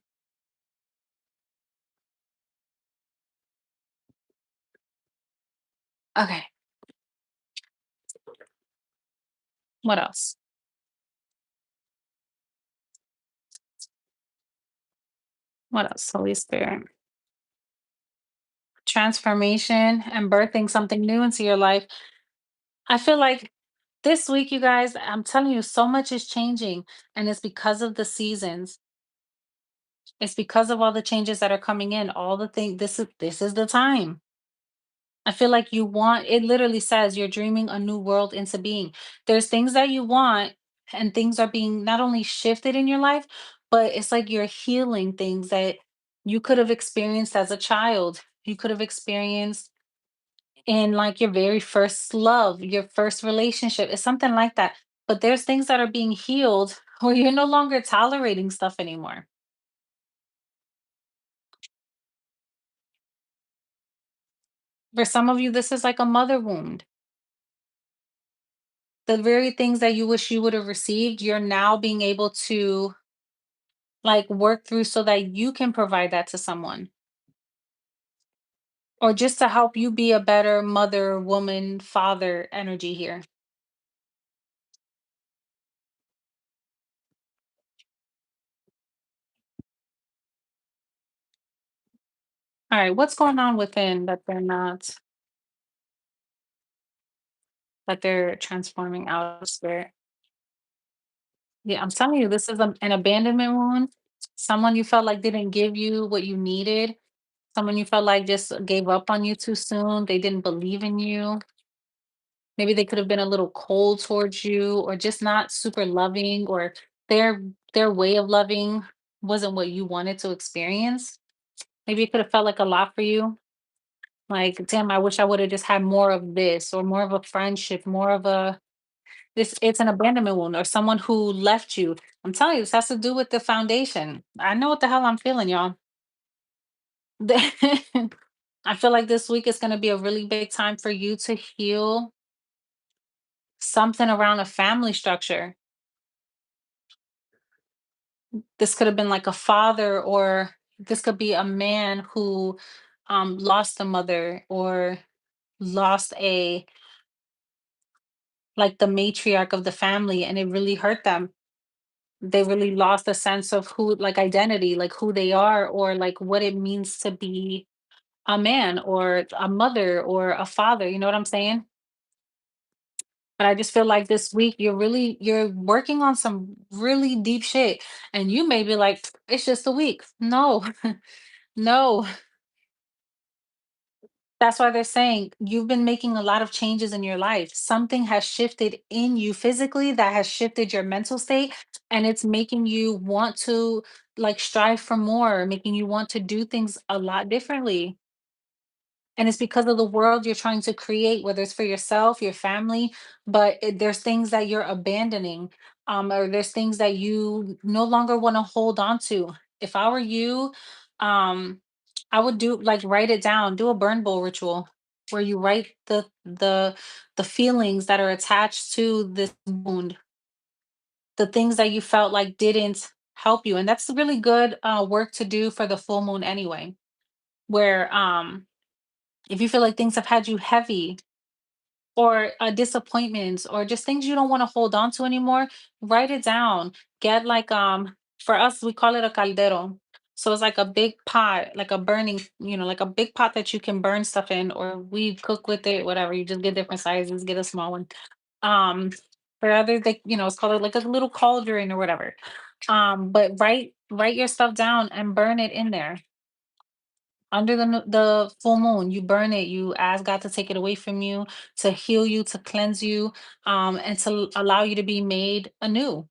A: Okay, what else? What else, Holy Spirit? Transformation and birthing something new into your life. I feel like this week, you guys, I'm telling you, so much is changing, and it's because of the seasons. It's because of all the changes that are coming in. All the things. This is the time. I feel like you want. It literally says you're dreaming a new world into being. There's things that you want, and things are being not only shifted in your life, but it's like you're healing things that you could have experienced as a child. You could have experienced in like your very first love, your first relationship. It's something like that. But there's things that are being healed where you're no longer tolerating stuff anymore. For some of you, this is like a mother wound. The very things that you wish you would have received, you're now being able to like work through so that you can provide that to someone, or just to help you be a better mother, woman, father energy here. All right, what's going on within that they're not, that they're transforming out of spirit? Yeah, I'm telling you, this is an abandonment wound. Someone you felt like didn't give you what you needed. Someone you felt like just gave up on you too soon. They didn't believe in you. Maybe they could have been a little cold towards you, or just not super loving, or their their way of loving wasn't what you wanted to experience. Maybe it could have felt like a lot for you. Like, damn, I wish I would have just had more of this, or more of a friendship, more of a this. It's an abandonment wound, or someone who left you. I'm telling you, this has to do with the foundation. I know what the hell I'm feeling, y'all. I feel like this week is going to be a really big time for you to heal something around a family structure. This could have been like a father, or this could be a man who lost a mother, or lost a like the matriarch of the family, and it really hurt them. They really lost a sense of who, like identity, like who they are, or like what it means to be a man, or a mother, or a father. You know what I'm saying? But I just feel like this week you're working on some really deep shit, and you may be like, it's just a week. No, no. That's why they're saying you've been making a lot of changes in your life. Something has shifted in you physically that has shifted your mental state, and it's making you want to like strive for more, making you want to do things a lot differently. And it's because of the world you're trying to create, whether it's for yourself, your family, but there's things that you're abandoning. or there's things that you no longer want to hold on to. If I were you, um, I would do like write it down, do a burn bowl ritual where you write the feelings that are attached to this wound, the things that you felt like didn't help you. And that's really good work to do for the full moon anyway, where if you feel like things have had you heavy, or disappointments, or just things you don't want to hold on to anymore, write it down. Get like for us we call it a caldero. So it's like a big pot, like a burning, like a big pot that you can burn stuff in, or we cook with it, whatever. You just get different sizes, get a small one. um for others, they, it's called like a little cauldron or whatever. But write your stuff down and burn it in there under the full moon. You burn it, you ask God to take it away from you, to heal you, to cleanse you, and to allow you to be made anew.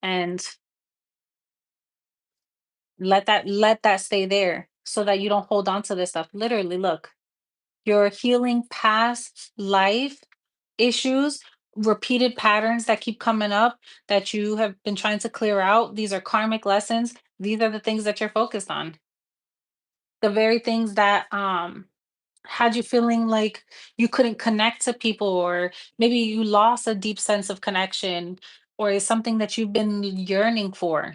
A: And let that stay there so that you don't hold on to this stuff. Literally, look, you're healing past life issues, repeated patterns that keep coming up that you have been trying to clear out. These are karmic lessons. These are the things that you're focused on, the very things that had you feeling like you couldn't connect to people, or maybe you lost a deep sense of connection, or is something that you've been yearning for.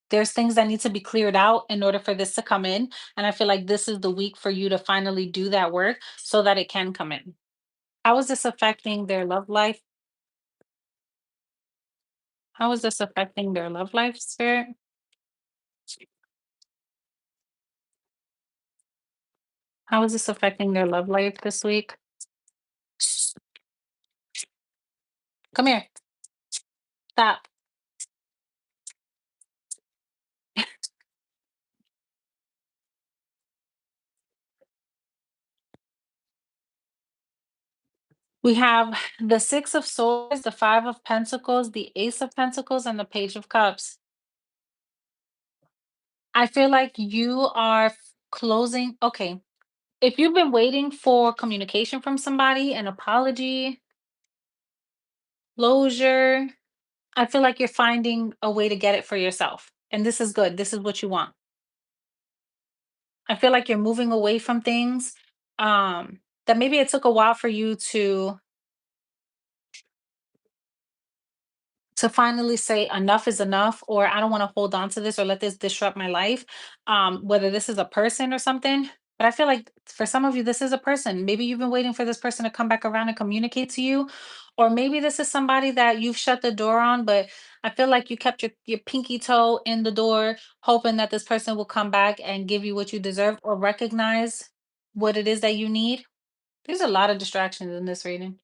A: There's things that need to be cleared out in order for this to come in. And I feel like this is the week for you to finally do that work so that it can come in. How is this affecting their love life? How is this affecting their love life, Spirit? How is this affecting their love life this week? Shh, come here. Stop. We have the Six of Swords, the Five of Pentacles, the Ace of Pentacles, and the Page of Cups. I feel like you are closing. Okay. If you've been waiting for communication from somebody, an apology, closure, I feel like you're finding a way to get it for yourself. And this is good. This is what you want. I feel like you're moving away from things that maybe it took a while for you to finally say enough is enough, or I don't want to hold on to this or let this disrupt my life. Whether this is a person or something. But I feel like for some of you this is a person. Maybe you've been waiting for this person to come back around and communicate to you, or maybe this is somebody that you've shut the door on, but I feel like you kept your pinky toe in the door hoping that this person will come back and give you what you deserve, or recognize what it is that you need. There's a lot of distractions in this reading.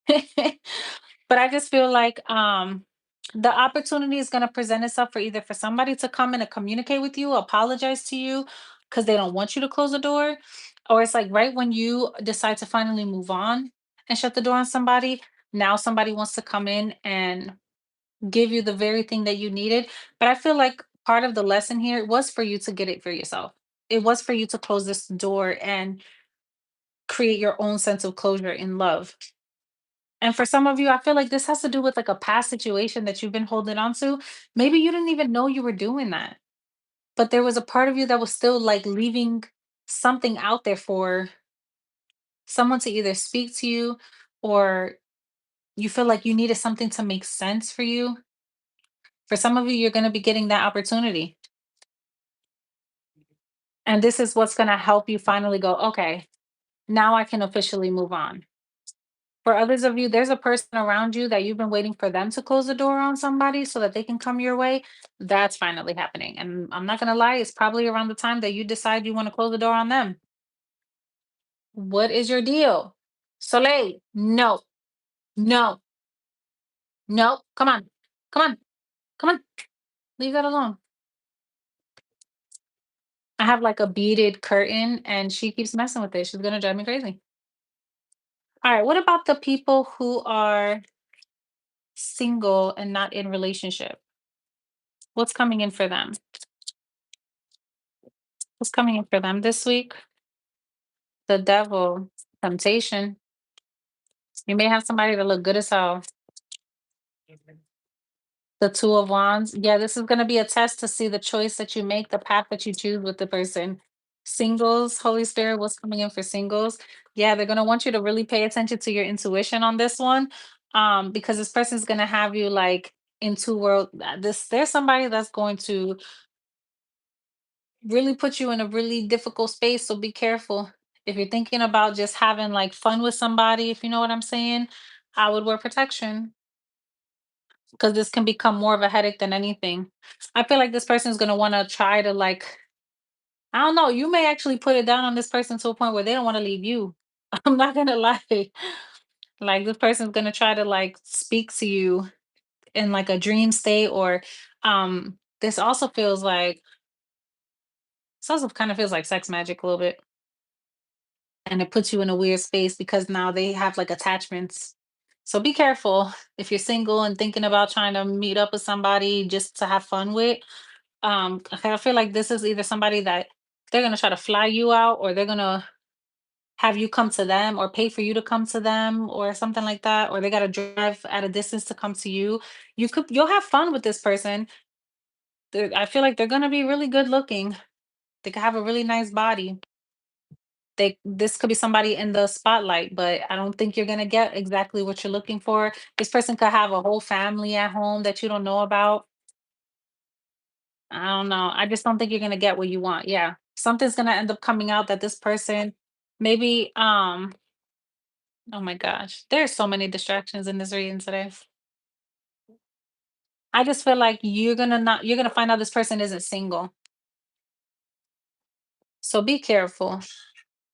A: But I just feel like the opportunity is going to present itself for either for somebody to come in and communicate with you, apologize to you because they don't want you to close the door, or it's like right when you decide to finally move on and shut the door on somebody, now somebody wants to come in and give you the very thing that you needed. But I feel like part of the lesson here was for you to get it for yourself. It was for you to close this door and create your own sense of closure in love. And for some of you, I feel like this has to do with like a past situation that you've been holding on to. Maybe you didn't even know you were doing that, but there was a part of you that was still like leaving something out there for someone to either speak to you, or you feel like you needed something to make sense for you. For some of you, you're going to be getting that opportunity. And this is what's going to help you finally go, okay, now I can officially move on. For others of you, there's a person around you that you've been waiting for them to close the door on somebody so that they can come your way. That's finally happening. And I'm not going to lie, it's probably around the time that you decide you want to close the door on them. What is your deal? Soleil, no, no, no. Come on, come on, come on. Leave that alone. I have like a beaded curtain and she keeps messing with it. She's going to drive me crazy. All right. What about the people who are single and not in relationship? What's coming in for them? What's coming in for them this week? The devil, temptation. You may have somebody that look good as hell. The Two of Wands. Yeah, this is gonna be a test to see the choice that you make, the path that you choose with the person. Singles, Holy Spirit was coming in for singles. Yeah, they're gonna want you to really pay attention to your intuition on this one. Because this person's gonna have you like in two world. This there's somebody that's going to really put you in a really difficult space. So be careful. If you're thinking about just having like fun with somebody, if you know what I'm saying, I would wear protection because this can become more of a headache than anything. I feel like this person is gonna wanna try to like, I don't know, you may actually put it down on this person to a point where they don't wanna leave you. I'm not gonna lie. Like this person's gonna try to like speak to you in like a dream state or this also feels like this also kind of feels like sex magic a little bit. And it puts you in a weird space because now they have like attachments. So be careful if you're single and thinking about trying to meet up with somebody just to have fun with. Okay, I feel like this is either somebody that they're gonna try to fly you out, or they're gonna have you come to them, or pay for you to come to them, or something like that, or they gotta drive at a distance to come to you. You'll have fun with this person. I feel like they're gonna be really good looking. They could have a really nice body. This could be somebody in the spotlight, but I don't think you're gonna get exactly what you're looking for. This person could have a whole family at home that you don't know about. I don't know. I just don't think you're gonna get what you want. Yeah. Something's gonna end up coming out that this person maybe oh my gosh. There's so many distractions in this reading today. I just feel like you're gonna find out this person isn't single. So be careful.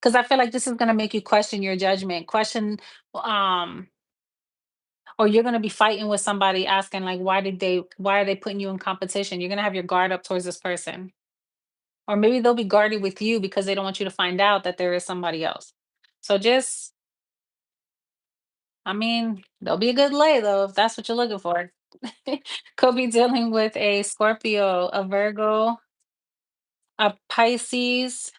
A: Because I feel like this is gonna make you question your judgment, question um, or you're gonna be fighting with somebody asking like why are they putting you in competition? You're gonna have your guard up towards this person. Or maybe they'll be guarded with you because they don't want you to find out that there is somebody else. So just, I mean, there'll be a good lay though, if that's what you're looking for. Could be dealing with a Scorpio, a Virgo, a Pisces,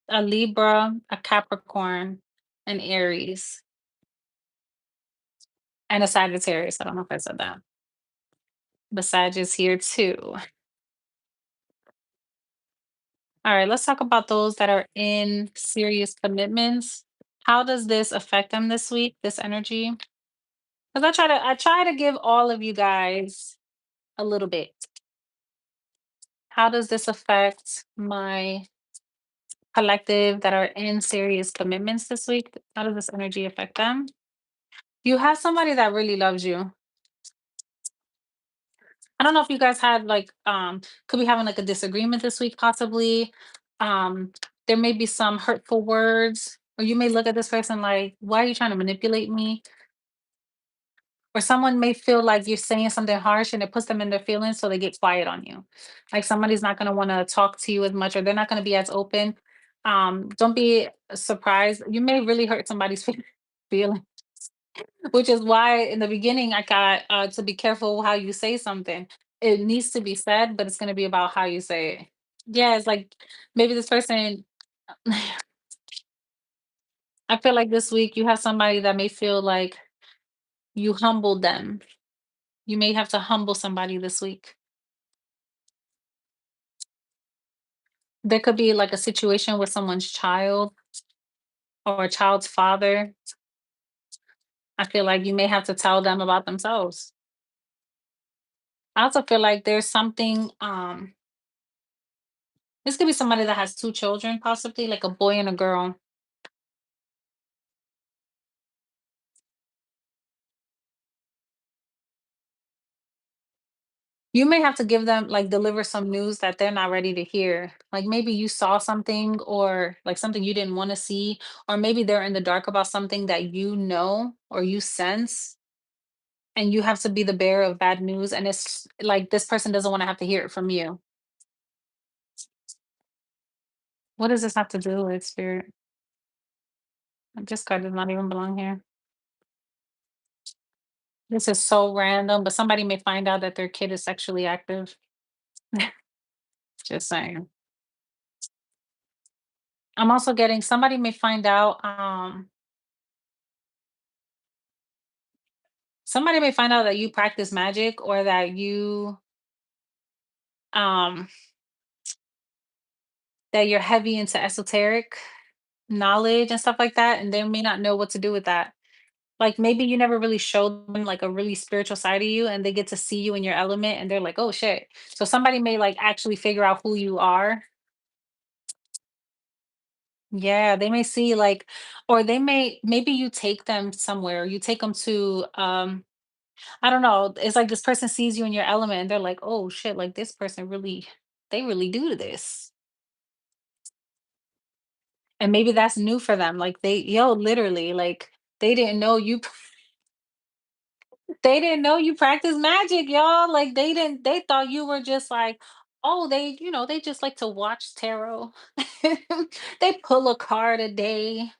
A: a Libra, a Capricorn, an Aries, and a Sagittarius. I don't know if I said that. The Sag is here too. All right, let's talk about those that are in serious commitments. How does this affect them this week, this energy? Because I try to give all of you guys a little bit. How does this affect my collective that are in serious commitments this week? How does this energy affect them? You have somebody that really loves you. I don't know if you guys had like could be having like a disagreement this week possibly. Um there may be some hurtful words, or you may look at this person like, why are you trying to manipulate me? Or someone may feel like you're saying something harsh and it puts them in their feelings, so they get quiet on you. Like somebody's not going to want to talk to you as much, or they're not going to be as open. Don't be surprised. You may really hurt somebody's feeling, which is why in the beginning I got to be careful how you say something. It needs to be said, but it's going to be about how you say it. Yeah, it's like maybe this person. I feel like this week you have somebody that may feel like you humbled them. You may have to humble somebody this week. There could be like a situation with someone's child or a child's father. I feel like you may have to tell them about themselves. I also feel like there's something, this could be somebody that has two children, possibly like a boy and a girl. You may have to give them like deliver some news that they're not ready to hear. Like maybe you saw something or like something you didn't want to see, or maybe they're in the dark about something that you know or you sense, and you have to be the bearer of bad news. And it's like this person doesn't want to have to hear it from you. What does this have to do with spirit? This card does not even belong here. This is so random, but somebody may find out that their kid is sexually active. Just saying. I'm also getting somebody may find out Somebody may find out that you practice magic or that um you're heavy into esoteric knowledge and stuff like that, and they may not know what to do with that. Like maybe you never really showed them like a really spiritual side of you and they get to see you in your element and they're like, "Oh shit." So somebody may like actually figure out who you are. Yeah, they may see like, or they may, maybe you take them somewhere, you take them to I don't know, it's like this person sees you in your element and they're like, "Oh shit, like this person really, they really do this." And maybe that's new for them. Like they, yo, literally, like they didn't know you they didn't know you practice magic, y'all. Like they didn't, they thought you were just like, oh, they, they just like to watch tarot. They pull a card a day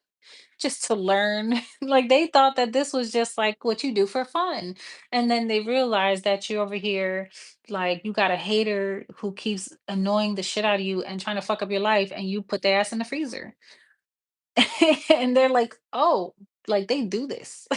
A: just to learn. Like they thought that this was just like what you do for fun. And then they realized that you're over here, like you got a hater who keeps annoying the shit out of you and trying to fuck up your life, and you put their ass in the freezer. And they're like, oh, like they do this.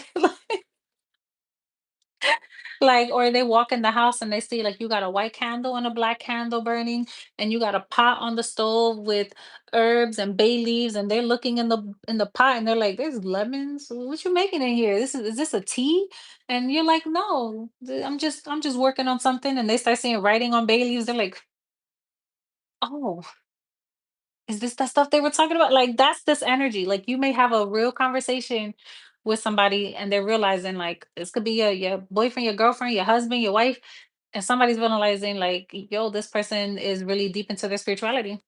A: Like, or they walk in the house and they see like you got a white candle and a black candle burning, and you got a pot on the stove with herbs and bay leaves, and they're looking in the pot and they're like, "There's lemons. What you making in here? Is this a tea?" And you're like, "No, I'm just working on something." And they start seeing writing on bay leaves. They're like, "Oh, is this that stuff they were talking about?" Like that's this energy. Like you may have a real conversation with somebody and they're realizing like this could be your boyfriend, your girlfriend, your husband, your wife, and somebody's realizing like, yo, this person is really deep into their spirituality.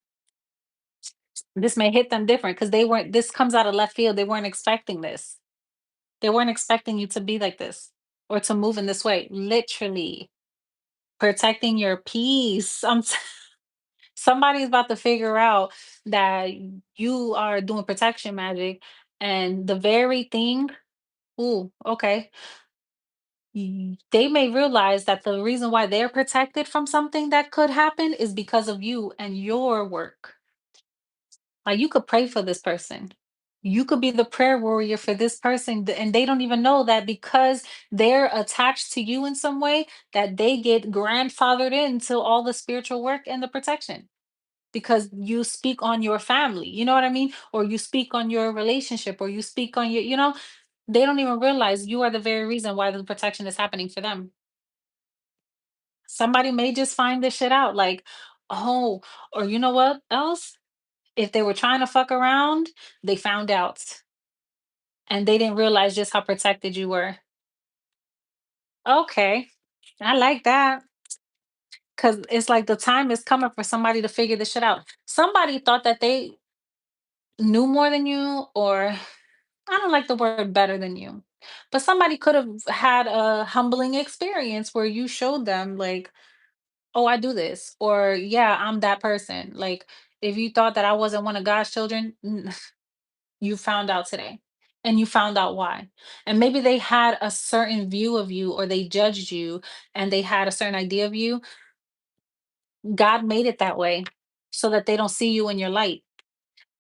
A: This may hit them different because they weren't, this comes out of left field. They weren't expecting this. They weren't expecting you to be like this or to move in this way. Literally protecting your peace. Somebody's about to figure out that you are doing protection magic, and the very thing, ooh, okay. They may realize that the reason why they're protected from something that could happen is because of you and your work. Like you could pray for this person. You could be the prayer warrior for this person, and they don't even know that because they're attached to you in some way, that they get grandfathered into all the spiritual work and the protection because you speak on your family. You know what I mean? Or you speak on your relationship, or you speak on your, they don't even realize you are the very reason why the protection is happening for them. Somebody may just find this shit out, like, oh, or you know what else? If they were trying to fuck around, they found out and they didn't realize just how protected you were. Okay, I like that because it's like the time is coming for somebody to figure this shit out. Somebody thought that they knew more than you, or I don't like the word better than you, but somebody could have had a humbling experience where you showed them, like, oh, I do this, or yeah, I'm that person. Like, if you thought that I wasn't one of God's children, you found out today. And you found out why. And maybe they had a certain view of you, or they judged you and they had a certain idea of you. God made it that way so that they don't see you in your light.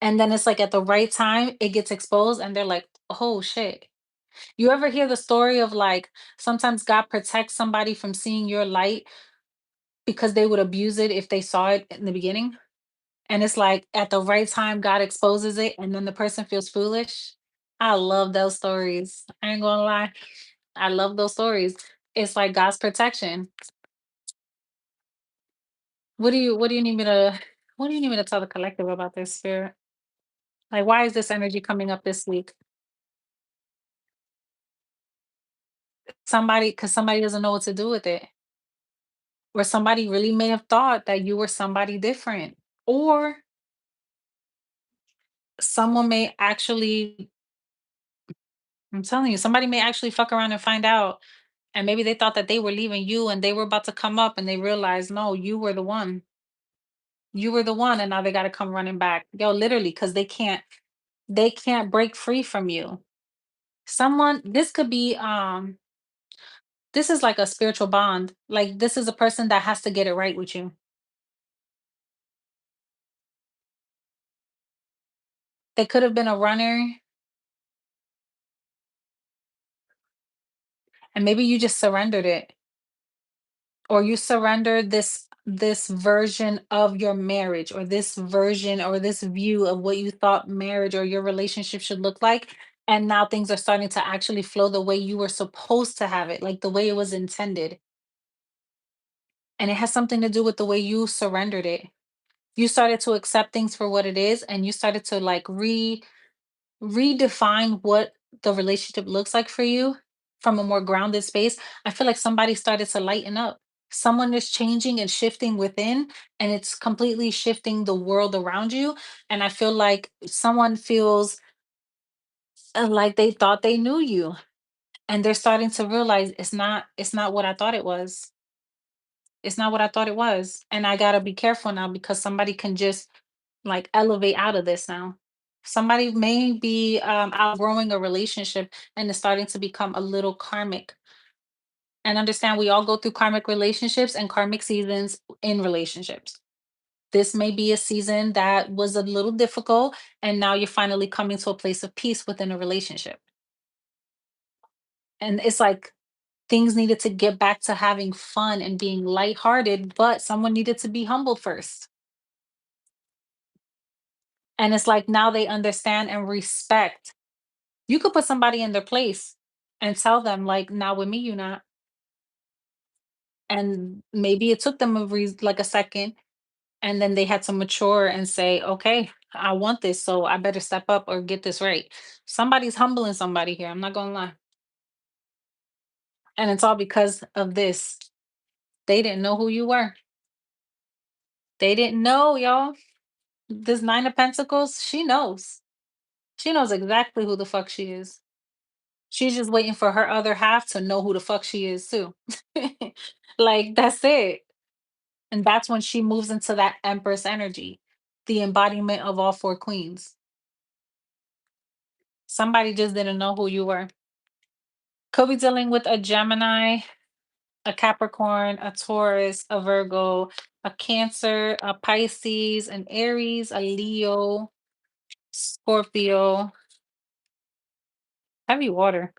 A: And then it's like at the right time, it gets exposed and they're like, oh shit. You ever hear the story of like sometimes God protects somebody from seeing your light because they would abuse it if they saw it in the beginning? And it's like at the right time, God exposes it, and then the person feels foolish. I love those stories. I ain't gonna lie. I love those stories. It's like God's protection. What do you need me to what do you need me to tell the collective about this spirit? Like why is this energy coming up this week? Somebody, because somebody doesn't know what to do with it. Or somebody really may have thought that you were somebody different. Or someone may actually, I'm telling you, somebody may actually fuck around and find out. And maybe they thought that they were leaving you and they were about to come up and they realized, no, you were the one. You were the one, and now they gotta come running back. Yo, literally, because they can't break free from you. Someone, this could be this is like a spiritual bond. Like this is a person that has to get it right with you. They could have been a runner, And maybe you just surrendered it, or you surrendered this version of your marriage, or this version or this view of what you thought marriage or your relationship should look like, and now things are starting to actually flow the way you were supposed to have it, like the way it was intended. And it has something to do with the way you surrendered it. You started to accept things for what it is, and you started to like redefine what the relationship looks like for you from a more grounded space. I feel like somebody started to lighten up. Someone is changing and shifting within, and it's completely shifting the world around you. And I feel like someone feels like they thought they knew you, and they're starting to realize it's not what I thought it was. It's not what I thought it was. And I got to be careful now because somebody can just like elevate out of this now. Somebody may be outgrowing a relationship and is starting to become a little karmic. And understand we all go through karmic relationships and karmic seasons in relationships. This may be a season that was a little difficult, and now you're finally coming to a place of peace within a relationship. And it's like things needed to get back to having fun and being lighthearted, but someone needed to be humbled first. And it's like now they understand and respect. You could put somebody in their place and tell them, like, "Not with me, you not." And maybe it took them like a second, and then they had to mature and say, "Okay, I want this, so I better step up or get this right." Somebody's humbling somebody here. I'm not gonna lie, and it's all because of this. They didn't know who you were. They didn't know, y'all. This Nine of Pentacles, she knows. She knows exactly who the fuck she is. She's just waiting for her other half to know who the fuck she is too. Like that's it. And that's when she moves into that Empress energy, the embodiment of all four queens. Somebody just didn't know who you were. Could be dealing with a Gemini, a Capricorn, a Taurus, a Virgo, a Cancer, a Pisces, an Aries, a Leo, Scorpio, heavy water,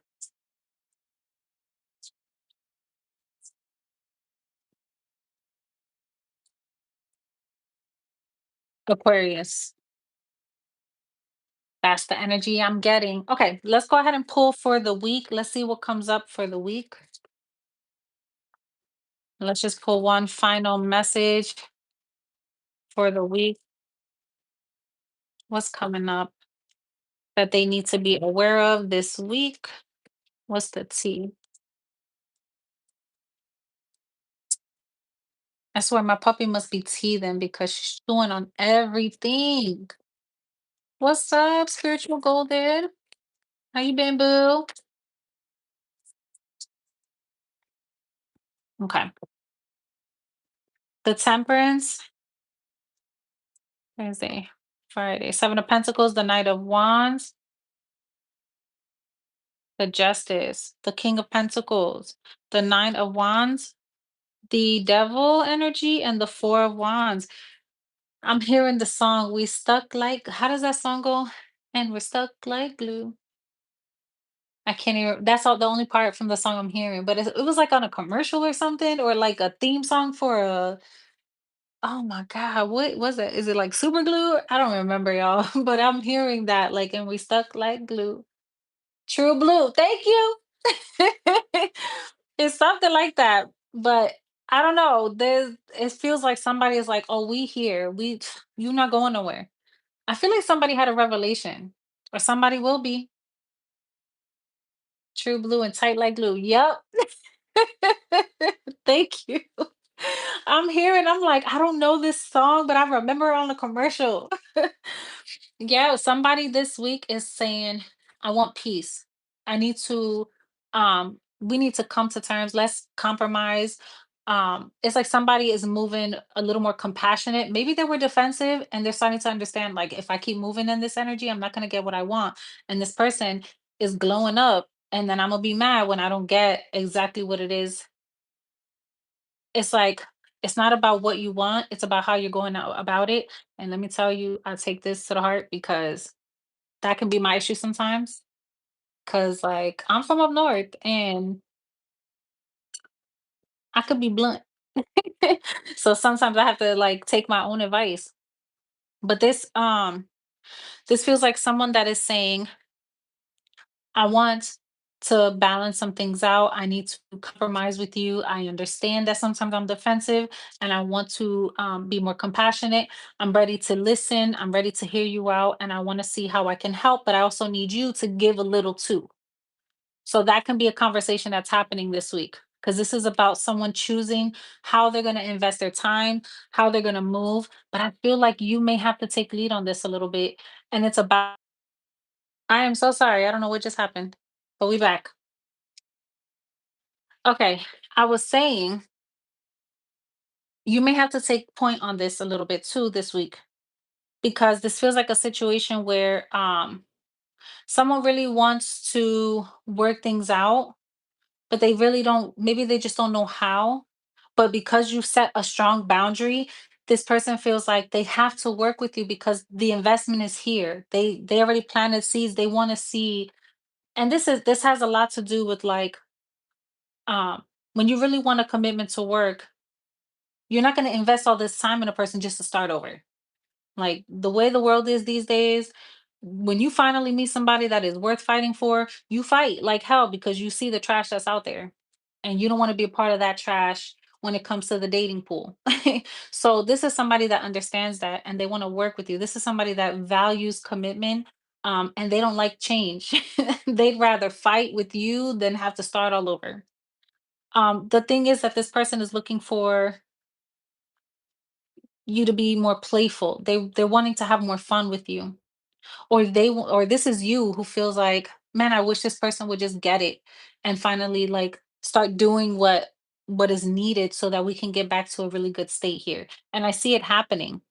A: Aquarius. That's the energy I'm getting. Okay, let's go ahead and pull for the week. Let's see what comes up for the week. Let's just pull one final message for the week. What's coming up that they need to be aware of this week? What's the T? I swear my puppy must be teething because she's chewing on everything. What's up, spiritual golden? How you been, boo? Okay. The Temperance, Thursday, Friday. Seven of Pentacles, the Knight of Wands, the Justice, the King of Pentacles, the Nine of Wands, the Devil energy, and the Four of Wands. I'm hearing the song "We Stuck Like." How does that song go? And we're stuck like glue. I can't even. That's all the only part from the song I'm hearing. But it was like on a commercial or something, or like a theme song for a. Oh my god, what was it? Is it like super glue? I don't remember, y'all. But I'm hearing that like, and we stuck like glue. True blue. Thank you. It's something like that. But I don't know. There's. It feels like somebody is like, "Oh, we here. We. You not going nowhere." I feel like somebody had a revelation, or somebody will be. True blue and tight like glue. Yep. Thank you. I'm hearing, I'm like, I don't know this song, but I remember it on the commercial. Yeah, somebody this week is saying, I want peace. I need to we need to come to terms. Let's compromise. It's like somebody is moving a little more compassionate. Maybe they were defensive and they're starting to understand like if I keep moving in this energy, I'm not going to get what I want. And this person is glowing up, and then I'm going to be mad when I don't get exactly what it is. It's like it's not about what you want, it's about how you're going out about it. And let me tell you, I take this to the heart because that can be my issue sometimes. Cause like I'm from up north, and I could be blunt. So sometimes I have to like take my own advice. But this feels like someone that is saying, I want to balance some things out. I need to compromise with you. I understand that sometimes I'm defensive and I want to be more compassionate. I'm ready to listen. I'm ready to hear you out and I want to see how I can help, but I also need you to give a little too. So that can be a conversation that's happening this week because this is about someone choosing how they're going to invest their time, how they're going to move. But I feel like you may have to take lead on this a little bit. And it's about, I am so sorry. I don't know what just happened, but we back. Okay. I was saying you may have to take point on this a little bit too this week because this feels like a situation where someone really wants to work things out, but they really don't, maybe they just don't know how. But because you set a strong boundary, this person feels like they have to work with you because the investment is here. They already planted seeds. They want to see, and this has a lot to do with like um when you really want a commitment to work, you're not going to invest all this time in a person just to start over. Like the way the world is these days, when you finally meet somebody that is worth fighting for, you fight like hell because you see the trash that's out there and you don't want to be a part of that trash when it comes to the dating pool. So this is somebody that understands that and they want to work with you. This is somebody that values commitment and they don't like change. They'd rather fight with you than have to start all over. The thing is that this person is looking for you to be more playful. They're wanting to have more fun with you. Or this is you who feels like, man, I wish this person would just get it and finally like start doing what is needed so that we can get back to a really good state here. And I see it happening.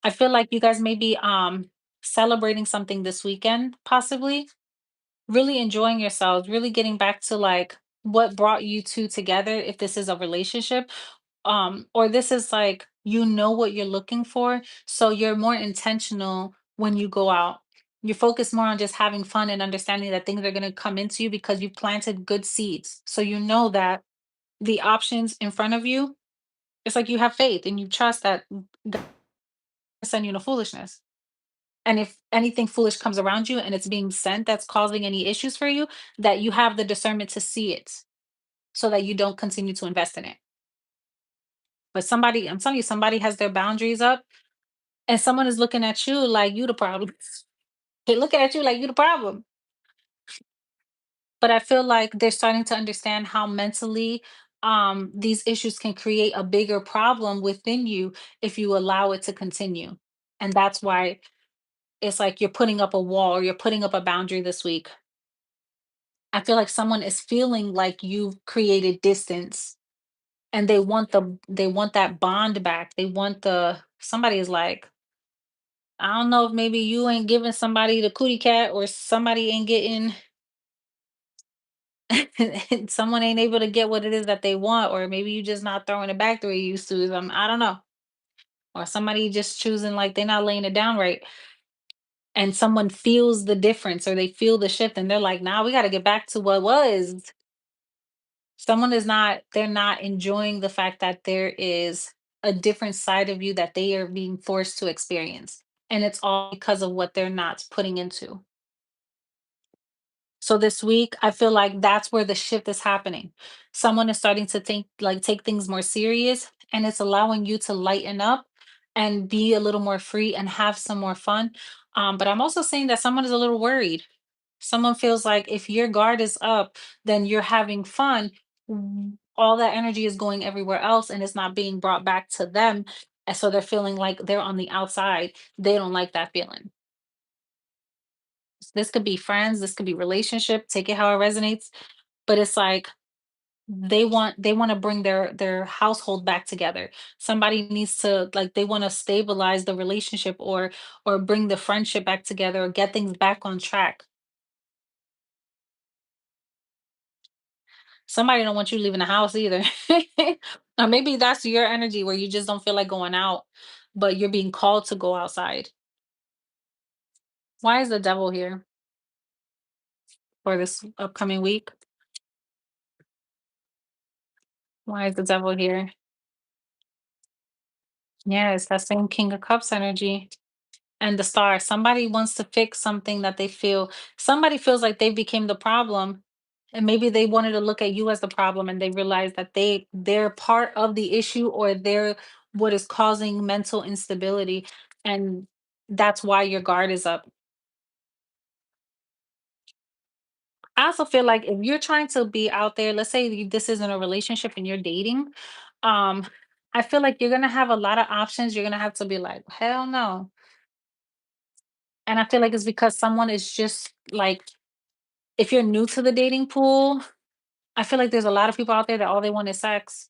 A: I feel like you guys may be celebrating something this weekend, possibly. Really enjoying yourselves, really getting back to like what brought you two together if this is a relationship or this is like you know what you're looking for so you're more intentional when you go out. You focus more on just having fun and understanding that things are going to come into you because you planted good seeds, so you know that the options in front of you, it's like you have faith and you trust that God will send you no foolishness. And if anything foolish comes around you and it's being sent that's causing any issues for you, that you have the discernment to see it so that you don't continue to invest in it. But somebody, I'm telling you, somebody has their boundaries up and someone is looking at you like you the problem. They're looking at you like you the problem. But I feel like they're starting to understand how mentally these issues can create a bigger problem within you if you allow it to continue. And that's why it's like you're putting up a wall or you're putting up a boundary this week. I feel like someone is feeling like you've created distance and they want that bond back. They want the somebody is like, I don't know if maybe you ain't giving somebody the cootie cat or somebody ain't getting someone ain't able to get what it is that they want, or maybe you just not throwing it back the way you used to. I don't know. Or somebody just choosing like they're not laying it down right. And someone feels the difference or they feel the shift and they're like, nah, we gotta get back to what was. Someone is not, they're not enjoying the fact that there is a different side of you that they are being forced to experience. And it's all because of what they're not putting into. So this week, I feel like that's where the shift is happening. Someone is starting to think like take things more serious and it's allowing you to lighten up and be a little more free and have some more fun. But I'm also saying that someone is a little worried. Someone feels like if your guard is up, then you're having fun. All that energy is going everywhere else and it's not being brought back to them. And so they're feeling like they're on the outside. They don't like that feeling. This could be friends, this could be relationship, take it how it resonates. But it's like they want to bring their household back together. Somebody needs to like they want to stabilize the relationship or bring the friendship back together or get things back on track. Somebody don't want you leaving the house either. Or maybe that's your energy where you just don't feel like going out, but you're being called to go outside. Why is the devil here for this upcoming week? Why is the devil here? Yeah, it's that same King of Cups energy. And the star. Somebody wants to fix something that they feel somebody feels like they became the problem. And maybe they wanted to look at you as the problem and they realize that they're part of the issue or they're what is causing mental instability. And that's why your guard is up. I also feel like if you're trying to be out there, let's say this isn't a relationship and you're dating, um, I feel like you're gonna have a lot of options. You're gonna have to be like, hell no. And I feel like it's because someone is just like, if you're new to the dating pool, I feel like there's a lot of people out there that all they want is sex.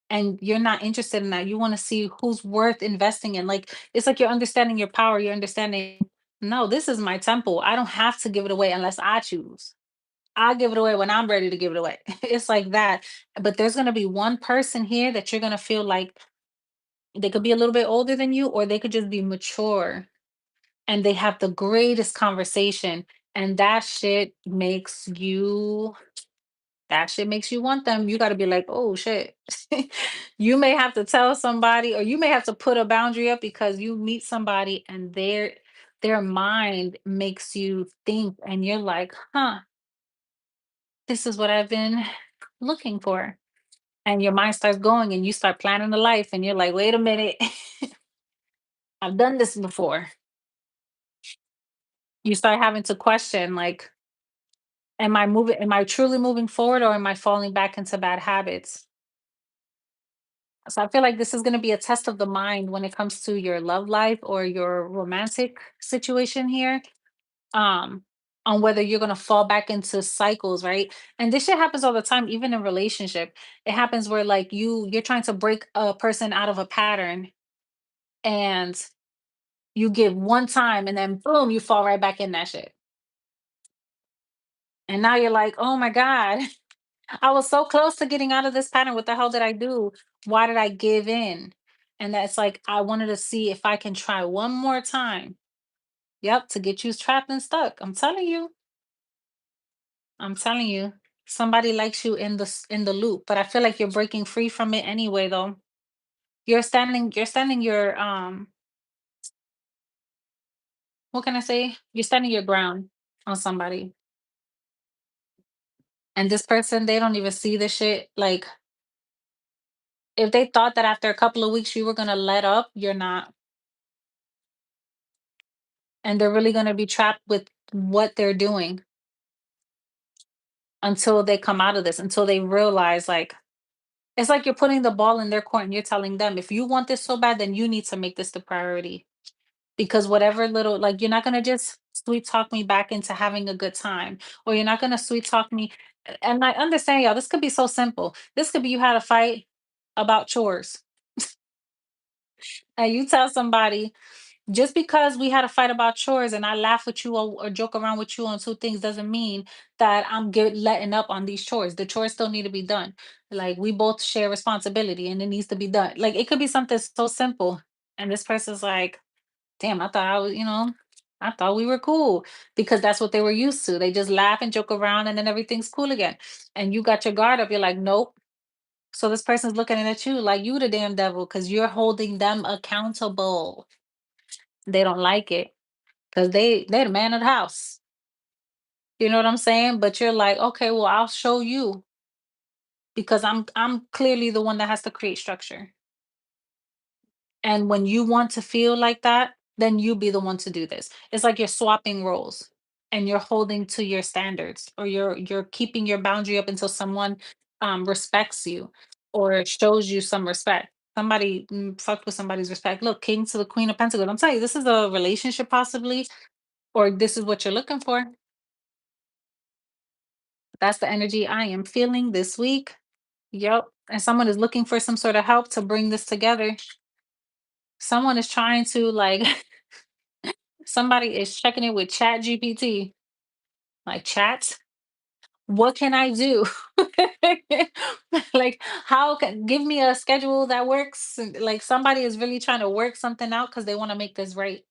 A: And you're not interested in that. You want to see who's worth investing in. Like, it's like you're understanding your power. You're understanding, no, this is my temple. I don't have to give it away unless I choose. I'll give it away when I'm ready to give it away. It's like that. But there's going to be one person here that you're going to feel like they could be a little bit older than you, or they could just be mature and they have the greatest conversation. And that shit makes you want them. You got to be like, oh shit. You may have to tell somebody, or you may have to put a boundary up because you meet somebody and their mind makes you think, and you're like, huh, this is what I've been looking for. And your mind starts going and you start planning a life and you're like, wait a minute, I've done this before. You start having to question, like, am I truly moving forward or am I falling back into bad habits? So I feel like this is going to be a test of the mind when it comes to your love life or your romantic situation here. Um, on whether you're going to fall back into cycles, right? And this shit happens all the time, even in relationship. It happens where like you're trying to break a person out of a pattern, and you give one time and then boom, you fall right back in that shit. And now you're like, oh my God, I was so close to getting out of this pattern. What the hell did I do? Why did I give in? And that's like, I wanted to see if I can try one more time. Yep, to get you trapped and stuck. I'm telling you. I'm telling you. Somebody likes you in the loop, but I feel like you're breaking free from it anyway though. You're standing your what can I say? You're standing your ground on somebody. And this person, they don't even see the shit. Like, if they thought that after a couple of weeks you were gonna let up, you're not. And they're really gonna be trapped with what they're doing until they come out of this, until they realize, like, it's like you're putting the ball in their court and you're telling them, if you want this so bad, then you need to make this the priority. Because whatever little, like, you're not gonna just sweet talk me back into having a good time, or you're not gonna sweet talk me. And I understand, y'all, this could be so simple. This could be you had a fight about chores, and you tell somebody, just because we had a fight about chores and I laugh with you, or joke around with you on two things, doesn't mean that letting up on these chores. The chores still need to be done. Like, we both share responsibility and it needs to be done. Like, it could be something so simple. And this person's like, damn, I thought I thought we were cool, because that's what they were used to. They just laugh and joke around and then everything's cool again. And you got your guard up. You're like, nope. So this person's looking at you like you the damn devil because you're holding them accountable. They don't like it because they're the man of the house. You know what I'm saying? But you're like, okay, well, I'll show you, because I'm clearly the one that has to create structure. And when you want to feel like that, then you be the one to do this. It's like you're swapping roles and you're holding to your standards, or you're keeping your boundary up until someone respects you or shows you some respect. Somebody fucked with somebody's respect. Look, King to the Queen of Pentacles. I'm telling you, this is a relationship possibly, or this is what you're looking for. That's the energy I am feeling this week. Yep. And someone is looking for some sort of help to bring this together. Someone is trying to, like, somebody is checking it with Chat GPT. Like, chat, what can I do? Like, how can give me a schedule that works? And, like, somebody is really trying to work something out because they want to make this right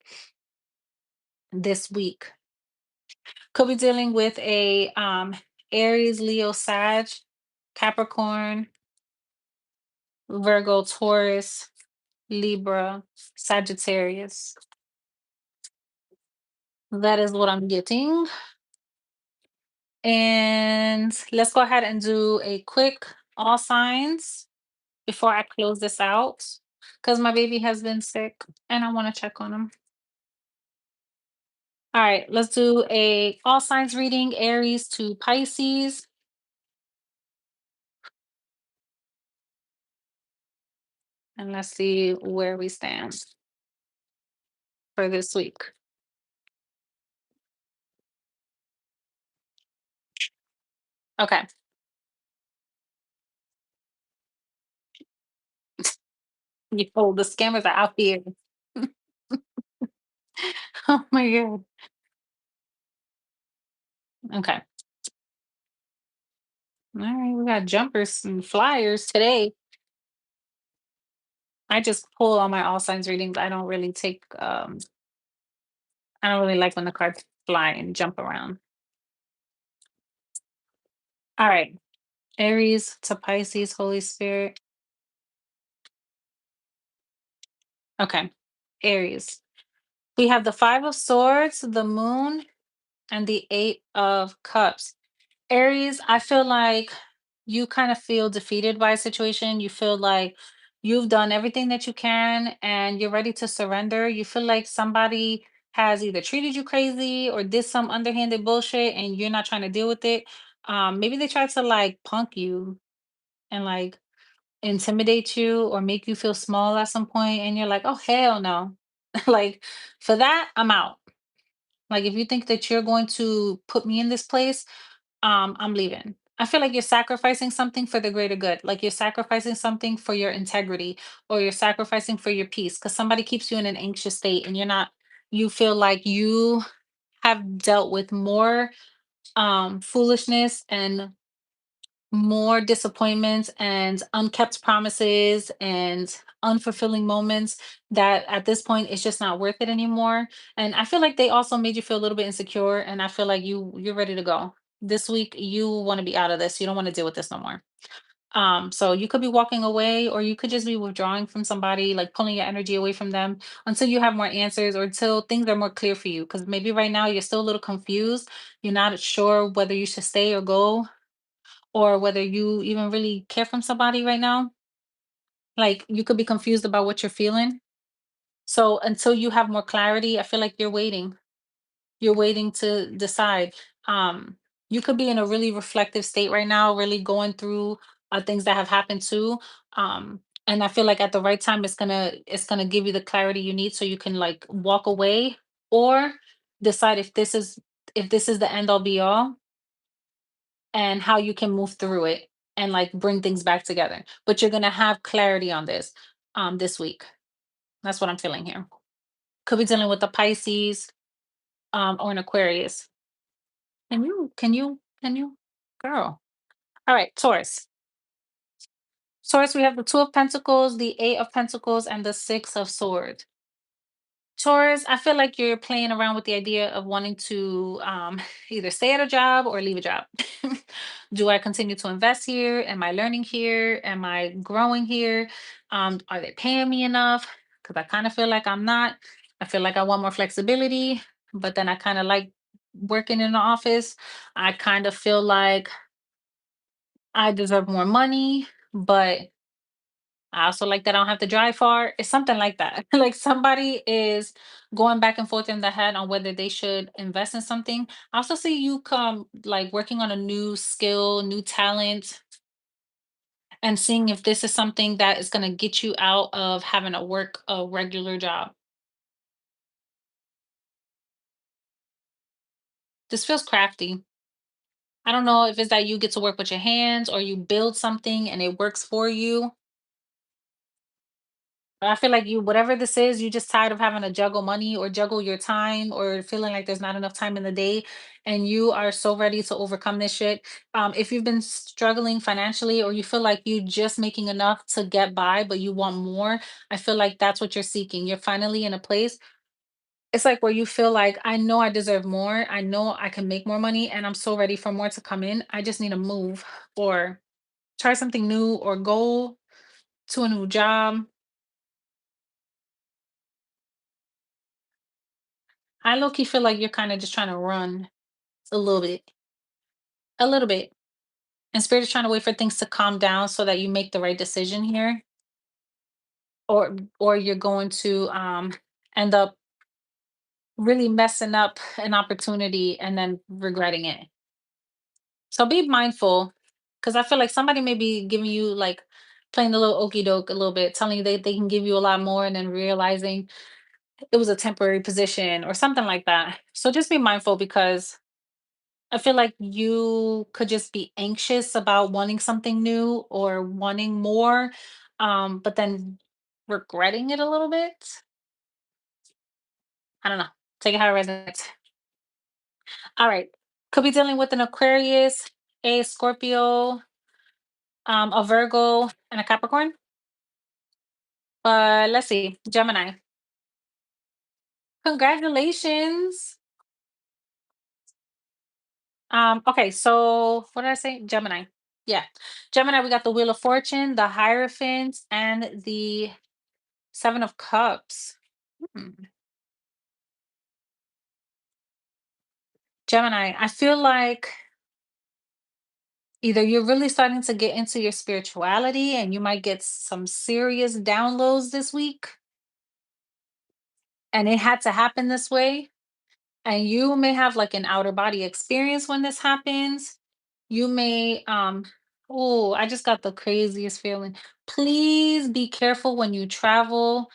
A: this week. Could be dealing with a Aries, Leo, Sag, Capricorn. Virgo, Taurus, Libra, Sagittarius. That is what I'm getting. And let's go ahead and do a quick all signs before I close this out because my baby has been sick and I want to check on him. All right, let's do a all signs reading, Aries to Pisces, and let's see where we stand for this week. Okay. Oh, the scammers are out here. Oh my god. Okay. All right, we got jumpers and flyers today. I just pull all my all signs readings. I don't really like when the cards fly and jump around. All right. Aries to Pisces, Holy Spirit. Okay. Aries. We have the 5 of Swords, the Moon, and the 8 of Cups. Aries, I feel like you kind of feel defeated by a situation. You feel like you've done everything that you can and you're ready to surrender. You feel like somebody has either treated you crazy or did some underhanded bullshit and you're not trying to deal with it. Maybe they tried to like punk you and like intimidate you or make you feel small at some point and you're like, "Oh hell no." Like for that, I'm out. Like if you think that you're going to put me in this place, I'm leaving. I feel like you're sacrificing something for the greater good. Like you're sacrificing something for your integrity or you're sacrificing for your peace because somebody keeps you in an anxious state and you feel like you have dealt with more foolishness and more disappointments and unkept promises and unfulfilling moments that at this point it's just not worth it anymore. And I feel like they also made you feel a little bit insecure and I feel like you're ready to go. This week you want to be out of this. You don't want to deal with this no more. So you could be walking away or you could just be withdrawing from somebody, like pulling your energy away from them until you have more answers or until things are more clear for you. Because maybe right now you're still a little confused. You're not sure whether you should stay or go or whether you even really care from somebody right now. Like you could be confused about what you're feeling. So until you have more clarity, I feel like you're waiting. You're waiting to decide. Um, you could be in a really reflective state right now, really going through things that have happened too. And I feel like at the right time, it's gonna give you the clarity you need, so you can like walk away or decide if this is the end all be all and how you can move through it and like bring things back together. But you're gonna have clarity on this week. That's what I'm feeling here. Could be dealing with the Pisces or an Aquarius. Can you girl. All right, Taurus. Taurus, we have the 2 of Pentacles, the 8 of Pentacles, and the 6 of Swords. Taurus, I feel like you're playing around with the idea of wanting to either stay at a job or leave a job. Do I continue to invest here? Am I learning here? Am I growing here? Are they paying me enough? Because I kind of feel like I'm not. I feel like I want more flexibility, but then I kind of like working in the office. I kind of feel like I deserve more money, but I also like that I don't have to drive far. It's something like that. Like somebody is going back and forth in the head on whether they should invest in something. I also see you come like working on a new skill, new talent, and seeing if this is something that is going to get you out of having to work a regular job. This feels crafty. I don't know if it's that you get to work with your hands or you build something and it works for you. But I feel like whatever this is, you just tired of having to juggle money or juggle your time or feeling like there's not enough time in the day. And you are so ready to overcome this shit. If you've been struggling financially or you feel like you just making enough to get by, but you want more, I feel like that's what you're seeking. You're finally in a place. It's like where you feel like, I know I deserve more. I know I can make more money and I'm so ready for more to come in. I just need to move or try something new or go. to a new job. I low key feel like you're kind of just trying to run a little bit, a little bit. And spirit is trying to wait for things to calm down so that you make the right decision here, or you're going to end up really messing up an opportunity and then regretting it. So be mindful, because I feel like somebody may be giving you like playing the little okey doke a little bit, telling you they can give you a lot more and then realizing it was a temporary position or something like that. So just be mindful, because I feel like you could just be anxious about wanting something new or wanting more, but then regretting it a little bit. I don't know. Take it how it resonates. All right. Could be dealing with an Aquarius, a Scorpio, a Virgo, and a Capricorn. But let's see. Gemini. Congratulations. Okay, so what did I say? Gemini. Yeah. Gemini, we got the Wheel of Fortune, the Hierophant, and the Seven of Cups. Hmm. Gemini, I feel like either you're really starting to get into your spirituality and you might get some serious downloads this week, and it had to happen this way. And you may have like an outer body experience when this happens. You may oh, I just got the craziest feeling. Please be careful when you travel,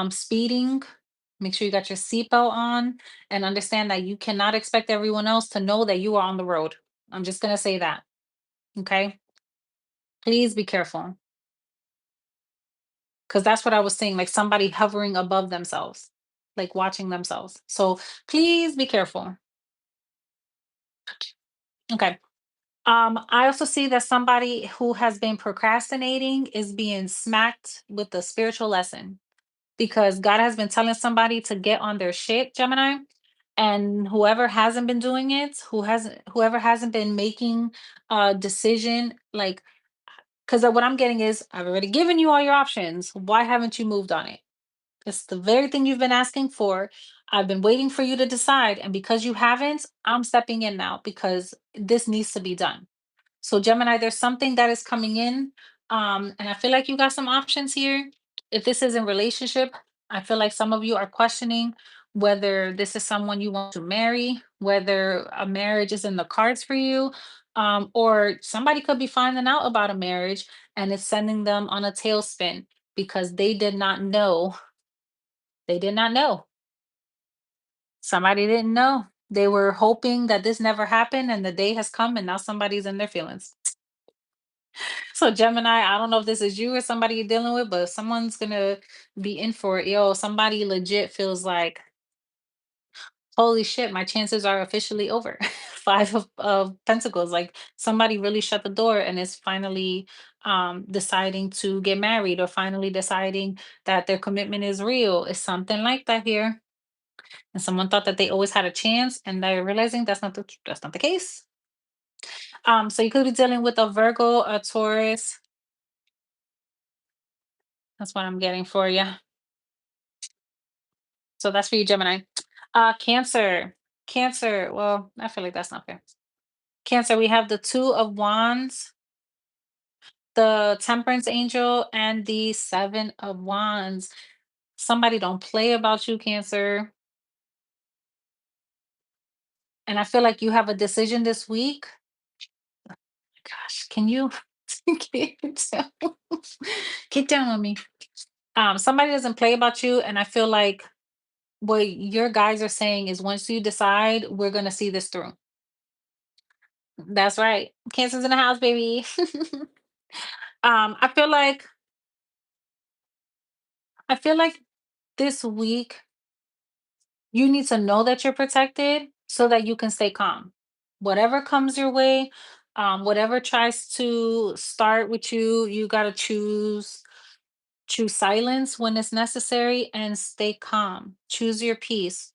A: speeding. Make sure you got your seatbelt on, and understand that you cannot expect everyone else to know that you are on the road. I'm just going to say that. Okay? Please be careful, because that's what I was saying, like somebody hovering above themselves, like watching themselves. So please be careful. Okay. I also see that somebody who has been procrastinating is being smacked with the spiritual lesson, because God has been telling somebody to get on their shit, Gemini. And whoever hasn't been doing it, whoever hasn't been making a decision, like, because what I'm getting is, I've already given you all your options. Why haven't you moved on it? It's the very thing you've been asking for. I've been waiting for you to decide. And because you haven't, I'm stepping in now, because this needs to be done. So Gemini, there's something that is coming in, and I feel like you got some options here. If this is in relationship, I feel like some of you are questioning whether this is someone you want to marry, whether a marriage is in the cards for you, or somebody could be finding out about a marriage and it's sending them on a tailspin because they did not know. They did not know. Somebody didn't know. They were hoping that this never happened, and the day has come, and now somebody's in their feelings. So Gemini, I don't know if this is you or somebody you're dealing with, but someone's gonna be in for it. Yo, somebody legit feels like, holy shit, my chances are officially over. Five of Pentacles. Like somebody really shut the door and is finally deciding to get married, or finally deciding that their commitment is real. It's something like that here. And someone thought that they always had a chance, and they're realizing that's not the case. So you could be dealing with a Virgo, a Taurus. That's what I'm getting for you. So that's for you, Gemini. Cancer. Cancer. Well, I feel like that's not fair. Cancer, we have the Two of Wands, the Temperance Angel, and the Seven of Wands. Somebody don't play about you, Cancer. And I feel like you have a decision this week. Gosh, can you get down, get down on me? Somebody doesn't play about you, and I feel like what your guys are saying is, once you decide, we're gonna see this through. That's right. Cancer's in the house, baby. I feel like this week you need to know that you're protected so that you can stay calm. Whatever comes your way, whatever tries to start with you, you gotta choose silence when it's necessary and stay calm. Choose your peace.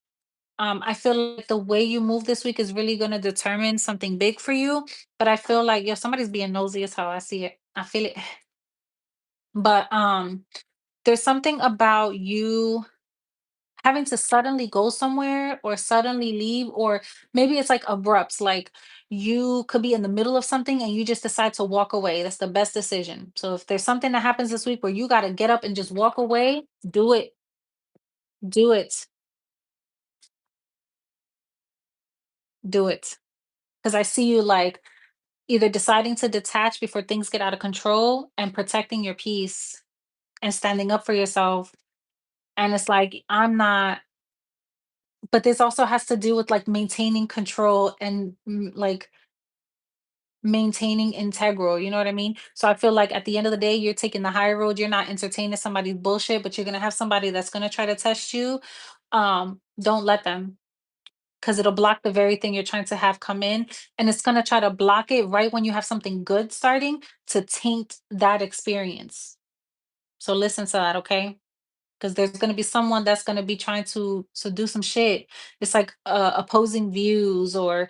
A: I feel like the way you move this week is really gonna determine something big for you. But I feel like, somebody's being nosy, is how I see it. I feel it. But there's something about you having to suddenly go somewhere or suddenly leave, or maybe it's like abrupt, like you could be in the middle of something and you just decide to walk away. That's the best decision. So if there's something that happens this week where you got to get up and just walk away, do it. Do it. Do it. Because I see you like either deciding to detach before things get out of control and protecting your peace and standing up for yourself. And it's like, I'm not, but this also has to do with like maintaining control and like maintaining integral, you know what I mean? So I feel like at the end of the day, you're taking the high road. You're not entertaining somebody's bullshit, but you're gonna have somebody that's gonna try to test you. Don't let them, because it'll block the very thing you're trying to have come in. And it's gonna try to block it right when you have something good starting to taint that experience. So listen to that, okay? Because there's going to be someone that's going to be trying to do some shit. It's like opposing views, or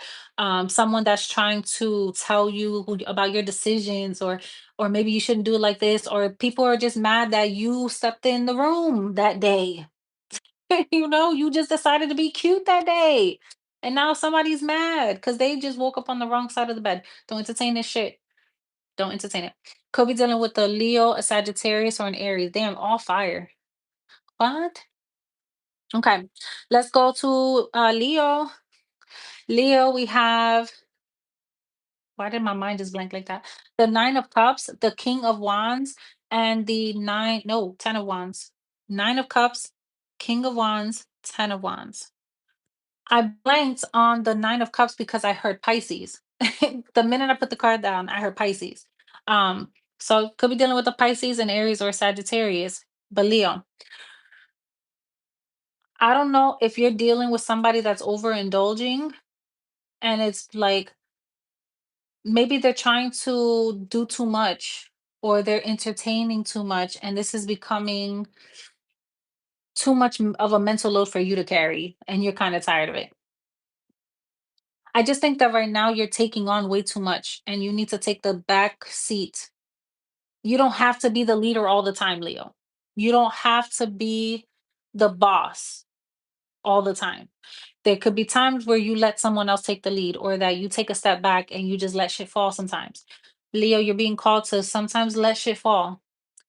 A: someone that's trying to tell you about your decisions, or maybe you shouldn't do it like this, or people are just mad that you stepped in the room that day. You just decided to be cute that day, and now somebody's mad because they just woke up on the wrong side of the bed. Don't entertain this shit. Don't entertain it. Could be dealing with a Leo, a Sagittarius, or an Aries. Damn, all fire. What? Okay, let's go to Leo. Leo, we have, why did my mind just blank like that? The Nine of Cups, the King of Wands, and the nine, no, Ten of Wands. Nine of Cups, King of Wands, Ten of Wands. I blanked on the Nine of Cups because I heard Pisces. The minute I put the card down, I heard Pisces. Um, so could be dealing with the Pisces and Aries or Sagittarius. But Leo, I don't know if you're dealing with somebody that's overindulging, and it's like maybe they're trying to do too much, or they're entertaining too much, and this is becoming too much of a mental load for you to carry, and you're kind of tired of it. I just think that right now you're taking on way too much and you need to take the back seat. You don't have to be the leader all the time, Leo. You don't have to be the boss all the time. There could be times where you let someone else take the lead, or that you take a step back and you just let shit fall sometimes. Leo, you're being called to sometimes let shit fall.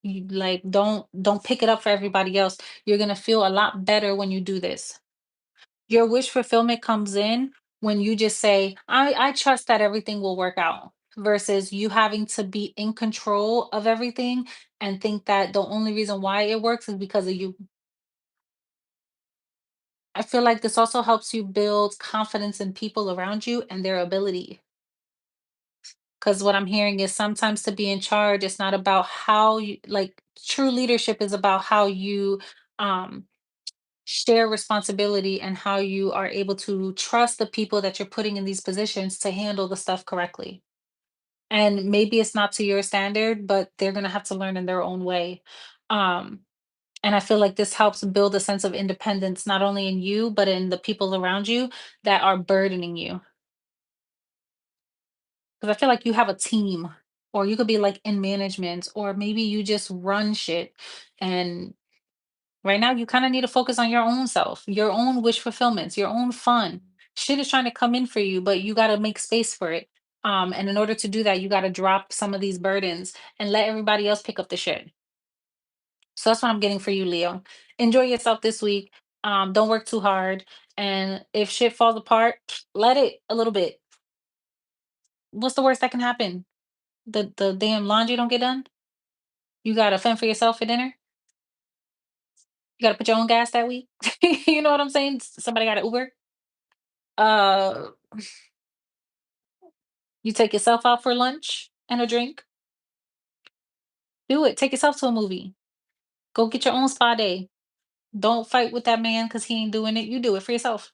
A: You like don't pick it up for everybody else. You're going to feel a lot better when you do this. Your wish fulfillment comes in when you just say, I trust that everything will work out, versus you having to be in control of everything and think that the only reason why it works is because of you. I feel like this also helps you build confidence in people around you and their ability. Because what I'm hearing is sometimes to be in charge, it's not about how you like true leadership is about how you um share responsibility and how you are able to trust the people that you're putting in these positions to handle the stuff correctly. And maybe it's not to your standard, but they're going to have to learn in their own way. Um, and I feel like this helps build a sense of independence, not only in you, but in the people around you that are burdening you. Because I feel like you have a team, or you could be like in management, or maybe you just run shit. And right now, you kind of need to focus on your own self, your own wish fulfillments, your own fun. Shit is trying to come in for you, but you got to make space for it. And in order to do that, you got to drop some of these burdens and let everybody else pick up the shit. So that's what I'm getting for you, Leo. Enjoy yourself this week. Don't work too hard. And if shit falls apart, let it a little bit. What's the worst that can happen? The damn laundry don't get done. You got to fend for yourself for dinner. You got to put your own gas that week. You know what I'm saying? Somebody got to Uber. Uh, you take yourself out for lunch and a drink. Do it. Take yourself to a movie. Go get your own spa day. Don't fight with that man because he ain't doing it. You do it for yourself.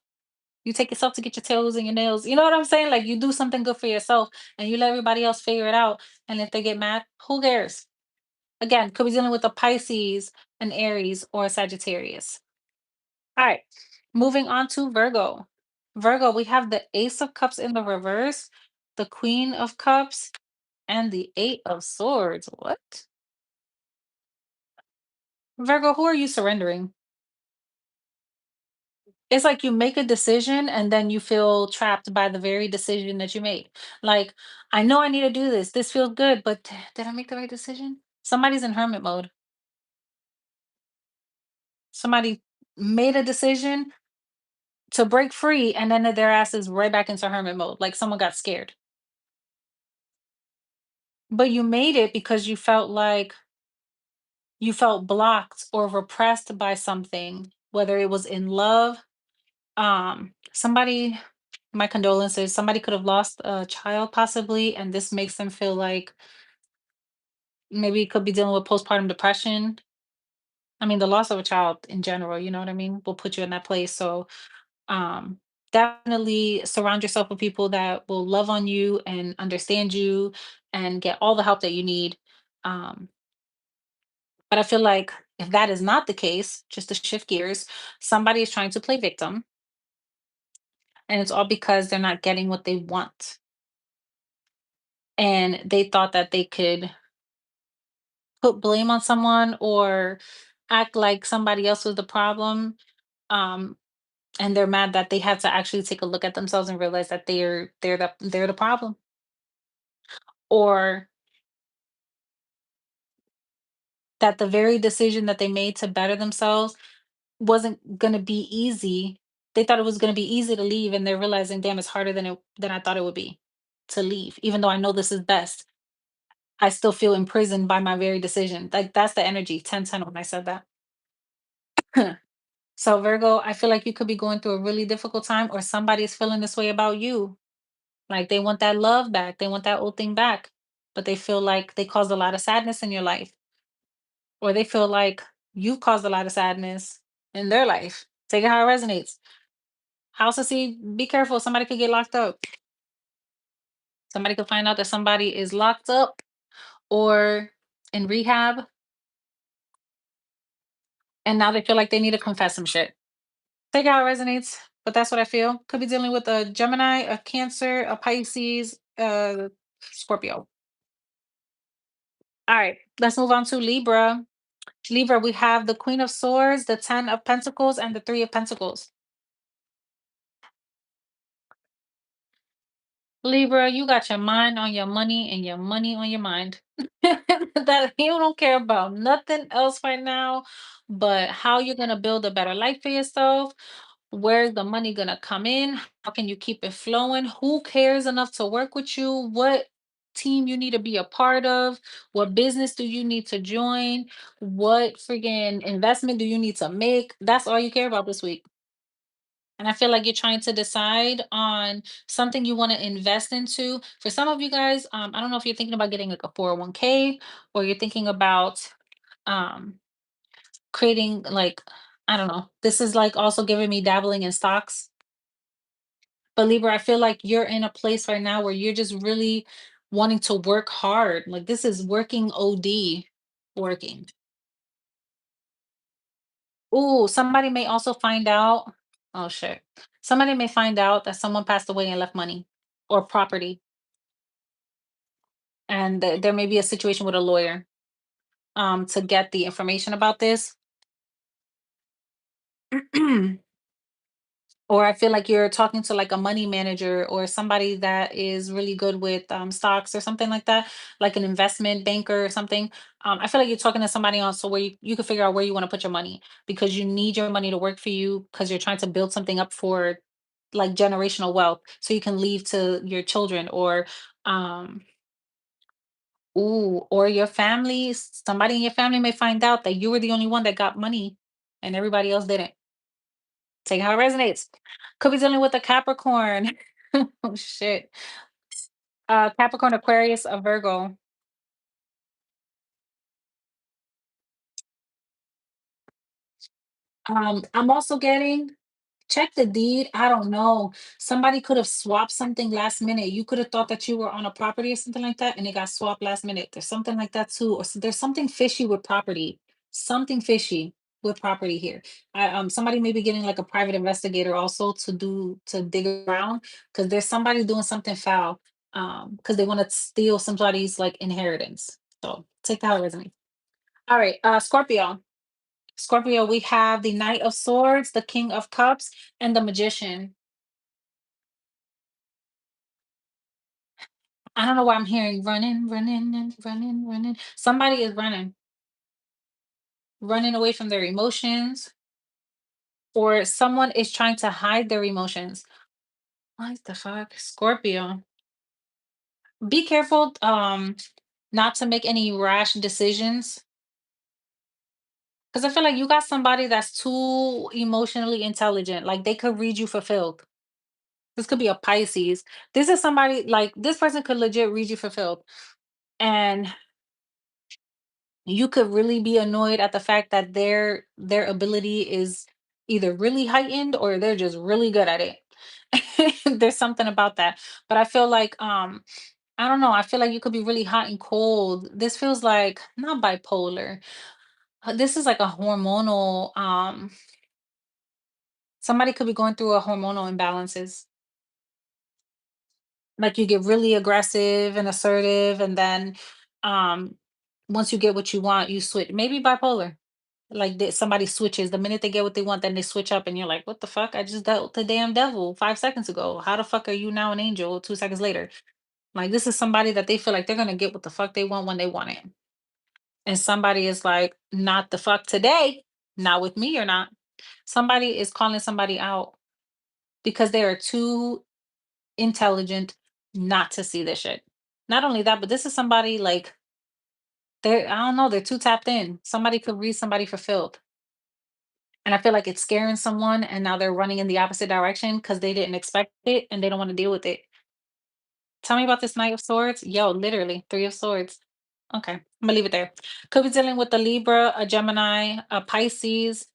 A: You take yourself to get your toes and your nails. You know what I'm saying? Like you do something good for yourself and you let everybody else figure it out. And if they get mad, who cares? Again, could be dealing with a Pisces, an Aries, or a Sagittarius. All right. Moving on to Virgo. Virgo, we have the Ace of Cups in the reverse, the Queen of Cups, and the Eight of Swords. What? Virgo, who are you surrendering? It's like you make a decision and then you feel trapped by the very decision that you made. Like, I know I need to do this. This feels good, but did I make the right decision? Somebody's in hermit mode. Somebody made a decision to break free and then their ass is right back into hermit mode. Like someone got scared. But you made it because you felt blocked or repressed by something, whether it was in love. Somebody, my condolences, somebody could have lost a child possibly, and this makes them feel like maybe could be dealing with postpartum depression. I mean, the loss of a child in general, you know what I mean, will put you in that place. So, um, definitely surround yourself with people that will love on you and understand you and get all the help that you need. Um, but I feel like if that is not the case, just to shift gears, somebody is trying to play victim, and it's all because they're not getting what they want. And they thought that they could put blame on someone or act like somebody else was the problem. Um, and they're mad that they had to actually take a look at themselves and realize that they're the problem. Or that the very decision that they made to better themselves wasn't gonna be easy. They thought it was gonna be easy to leave, and they're realizing, damn, it's harder than I thought it would be to leave. Even though I know this is best, I still feel imprisoned by my very decision. Like that's the energy, 10-10 when I said that. So Virgo, I feel like you could be going through a really difficult time, or somebody's feeling this way about you. Like they want that love back, they want that old thing back, but they feel like they caused a lot of sadness in your life, or they feel like you've caused a lot of sadness in their life. Take it how it resonates. House of Seed, be careful. Somebody could get locked up. Somebody could find out that somebody is locked up or in rehab, and now they feel like they need to confess some shit. Take it how it resonates, but that's what I feel. Could be dealing with a Gemini, a Cancer, a Pisces, Scorpio. All right, let's move on to Libra. Libra, we have the Queen of Swords, the Ten of Pentacles, and the Three of Pentacles. Libra, you got your mind on your money and your money on your mind. That you don't care about nothing else right now, but how you're gonna build a better life for yourself. Where's the money gonna come in? How can you keep it flowing? Who cares enough to work with you? What team you need to be a part of? What business do you need to join? What friggin' investment do you need to make? That's all you care about this week. And I feel like you're trying to decide on something you want to invest into. For some of you guys, I don't know if you're thinking about getting like a 401k, or you're thinking about um, creating like, I don't know. This is like also giving me dabbling in stocks. But Libra, I feel like you're in a place right now where you're just really wanting to work hard. Like this is working OD working. Ooh, somebody may also find out. Oh shit. Somebody may find out that someone passed away and left money or property. And there may be a situation with a lawyer to get the information about this. Or I feel like you're talking to like a money manager or somebody that is really good with stocks or something like that, like an investment banker or something. I feel like you're talking to somebody else so where you can figure out where you want to put your money, because you need your money to work for you because you're trying to build something up for like generational wealth so you can leave to your children, or um or your family. Somebody in your family may find out that you were the only one that got money and everybody else didn't. Take how it resonates. Could be dealing with a Capricorn. Oh shit. Capricorn, Aquarius, a Virgo. I'm also getting, check the deed. I don't know. Somebody could have swapped something last minute. You could have thought that you were on a property or something like that, and it got swapped last minute. There's something like that too. Or there's something fishy with property. Something fishy with property here. Somebody may be getting like a private investigator also to dig around, because there's somebody doing something foul. Because they want to steal somebody's like inheritance. So take that with me. All right, Scorpio. Scorpio, we have the Knight of Swords, the King of Cups, and the Magician. I don't know why I'm hearing running, running, and running, running. Somebody is running, running away from their emotions, or someone is trying to hide their emotions. What the fuck? Scorpio. Be careful not to make any rash decisions. Because I feel like you got somebody that's too emotionally intelligent. Like they could read you for filth. This could be a Pisces. This is somebody like this person could legit read you for filth. And you could really be annoyed at the fact that their ability is either really heightened or they're just really good at it. There's something about that. But I feel like I don't know, I feel like you could be really hot and cold. This feels like not bipolar. This is like a hormonal somebody could be going through a hormonal imbalances. Like you get really aggressive and assertive and then um once you get what you want, you switch. Maybe bipolar. Like that somebody switches the minute they get what they want, then they switch up, and you're like, "What the fuck? I just dealt with the damn devil 5 seconds ago. How the fuck are you now an angel 2 seconds later?" Like this is somebody that they feel like they're gonna get what the fuck they want when they want it, and somebody is like, "Not the fuck today, not with me or not." Somebody is calling somebody out because they are too intelligent not to see this shit. Not only that, but this is somebody like they're I don't know, they're too tapped in. Somebody could read somebody for filth. And I feel like it's scaring someone and now they're running in the opposite direction because they didn't expect it and they don't want to deal with it. Tell me about this Knight of Swords. Yo, literally, Three of Swords. Okay, I'm gonna leave it there. Could be dealing with a Libra, a Gemini, a Pisces,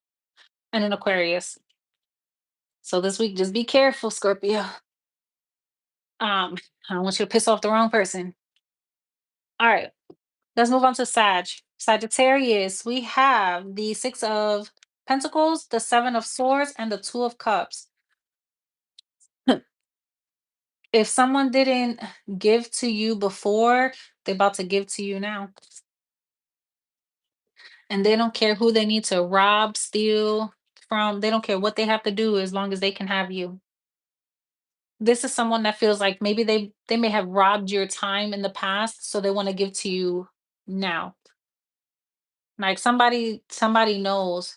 A: and an Aquarius. So this week, just be careful, Scorpio. I don't want you to piss off the wrong person. All right, let's move on to Sag. Sagittarius, we have the Six of Pentacles, the Seven of Swords, and the Two of Cups. If someone didn't give to you before, they're about to give to you now. And they don't care who they need to rob, steal from. They don't care what they have to do as long as they can have you. This is someone that feels like maybe they may have robbed your time in the past, so they want to give to you now. Like somebody knows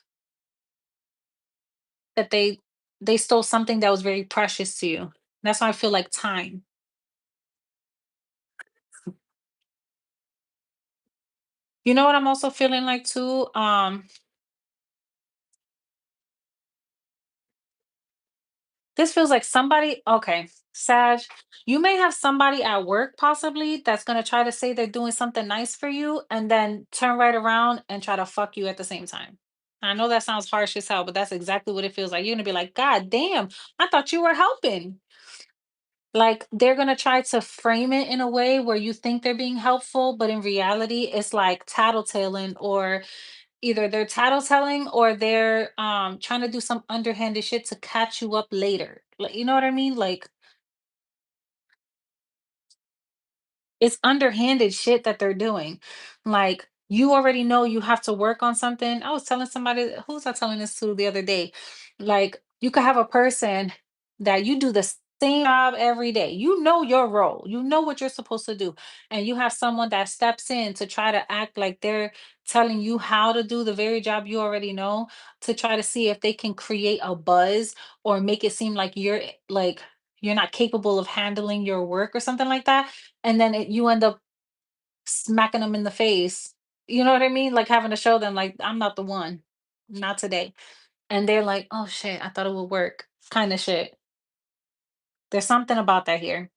A: that they stole something that was very precious to you. That's why I feel like time. You know what I'm also feeling like too? This feels like somebody okay, Sag, you may have somebody at work possibly that's gonna try to say they're doing something nice for you and then turn right around and try to fuck you at the same time. I know that sounds harsh as hell, but that's exactly what it feels like. You're gonna be like, God damn, I thought you were helping. Like they're gonna try to frame it in a way where you think they're being helpful, but in reality, it's like tattletaling or either they're tattletelling or they're trying to do some underhanded shit to catch you up later. Like you know what I mean? Like it's underhanded shit that they're doing. Like you already know you have to work on something. I was telling somebody, who was I telling this to the other day? Like you could have a person that you do the same job every day. You know your role. You know what you're supposed to do. And you have someone that steps in to try to act like they're telling you how to do the very job you already know to try to see if they can create a buzz or make it seem like you're not capable of handling your work or something like that, and then you end up smacking them in the face. You know what I mean? Like having to show them, like, I'm not the one, not today. And they're like, oh shit, I thought it would work, kind of shit. There's something about that here.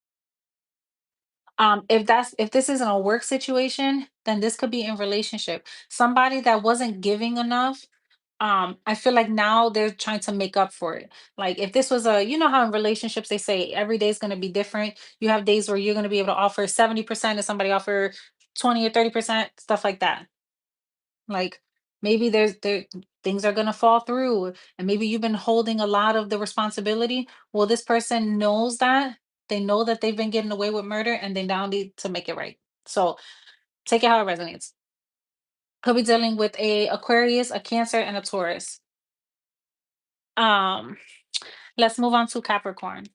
A: If this isn't a work situation, then this could be in relationship. Somebody that wasn't giving enough, I feel like now they're trying to make up for it. Like if this was a, you know how in relationships they say every day is going to be different. You have days where you're going to be able to offer 70% and somebody offer 20 or 30%, stuff like that. Like maybe there things are going to fall through and maybe you've been holding a lot of the responsibility. Well, this person knows that. They know that they've been getting away with murder and they now need to make it right. So take it how it resonates. Could be dealing with a Aquarius, a Cancer, and a Taurus. Um, let's move on to Capricorn.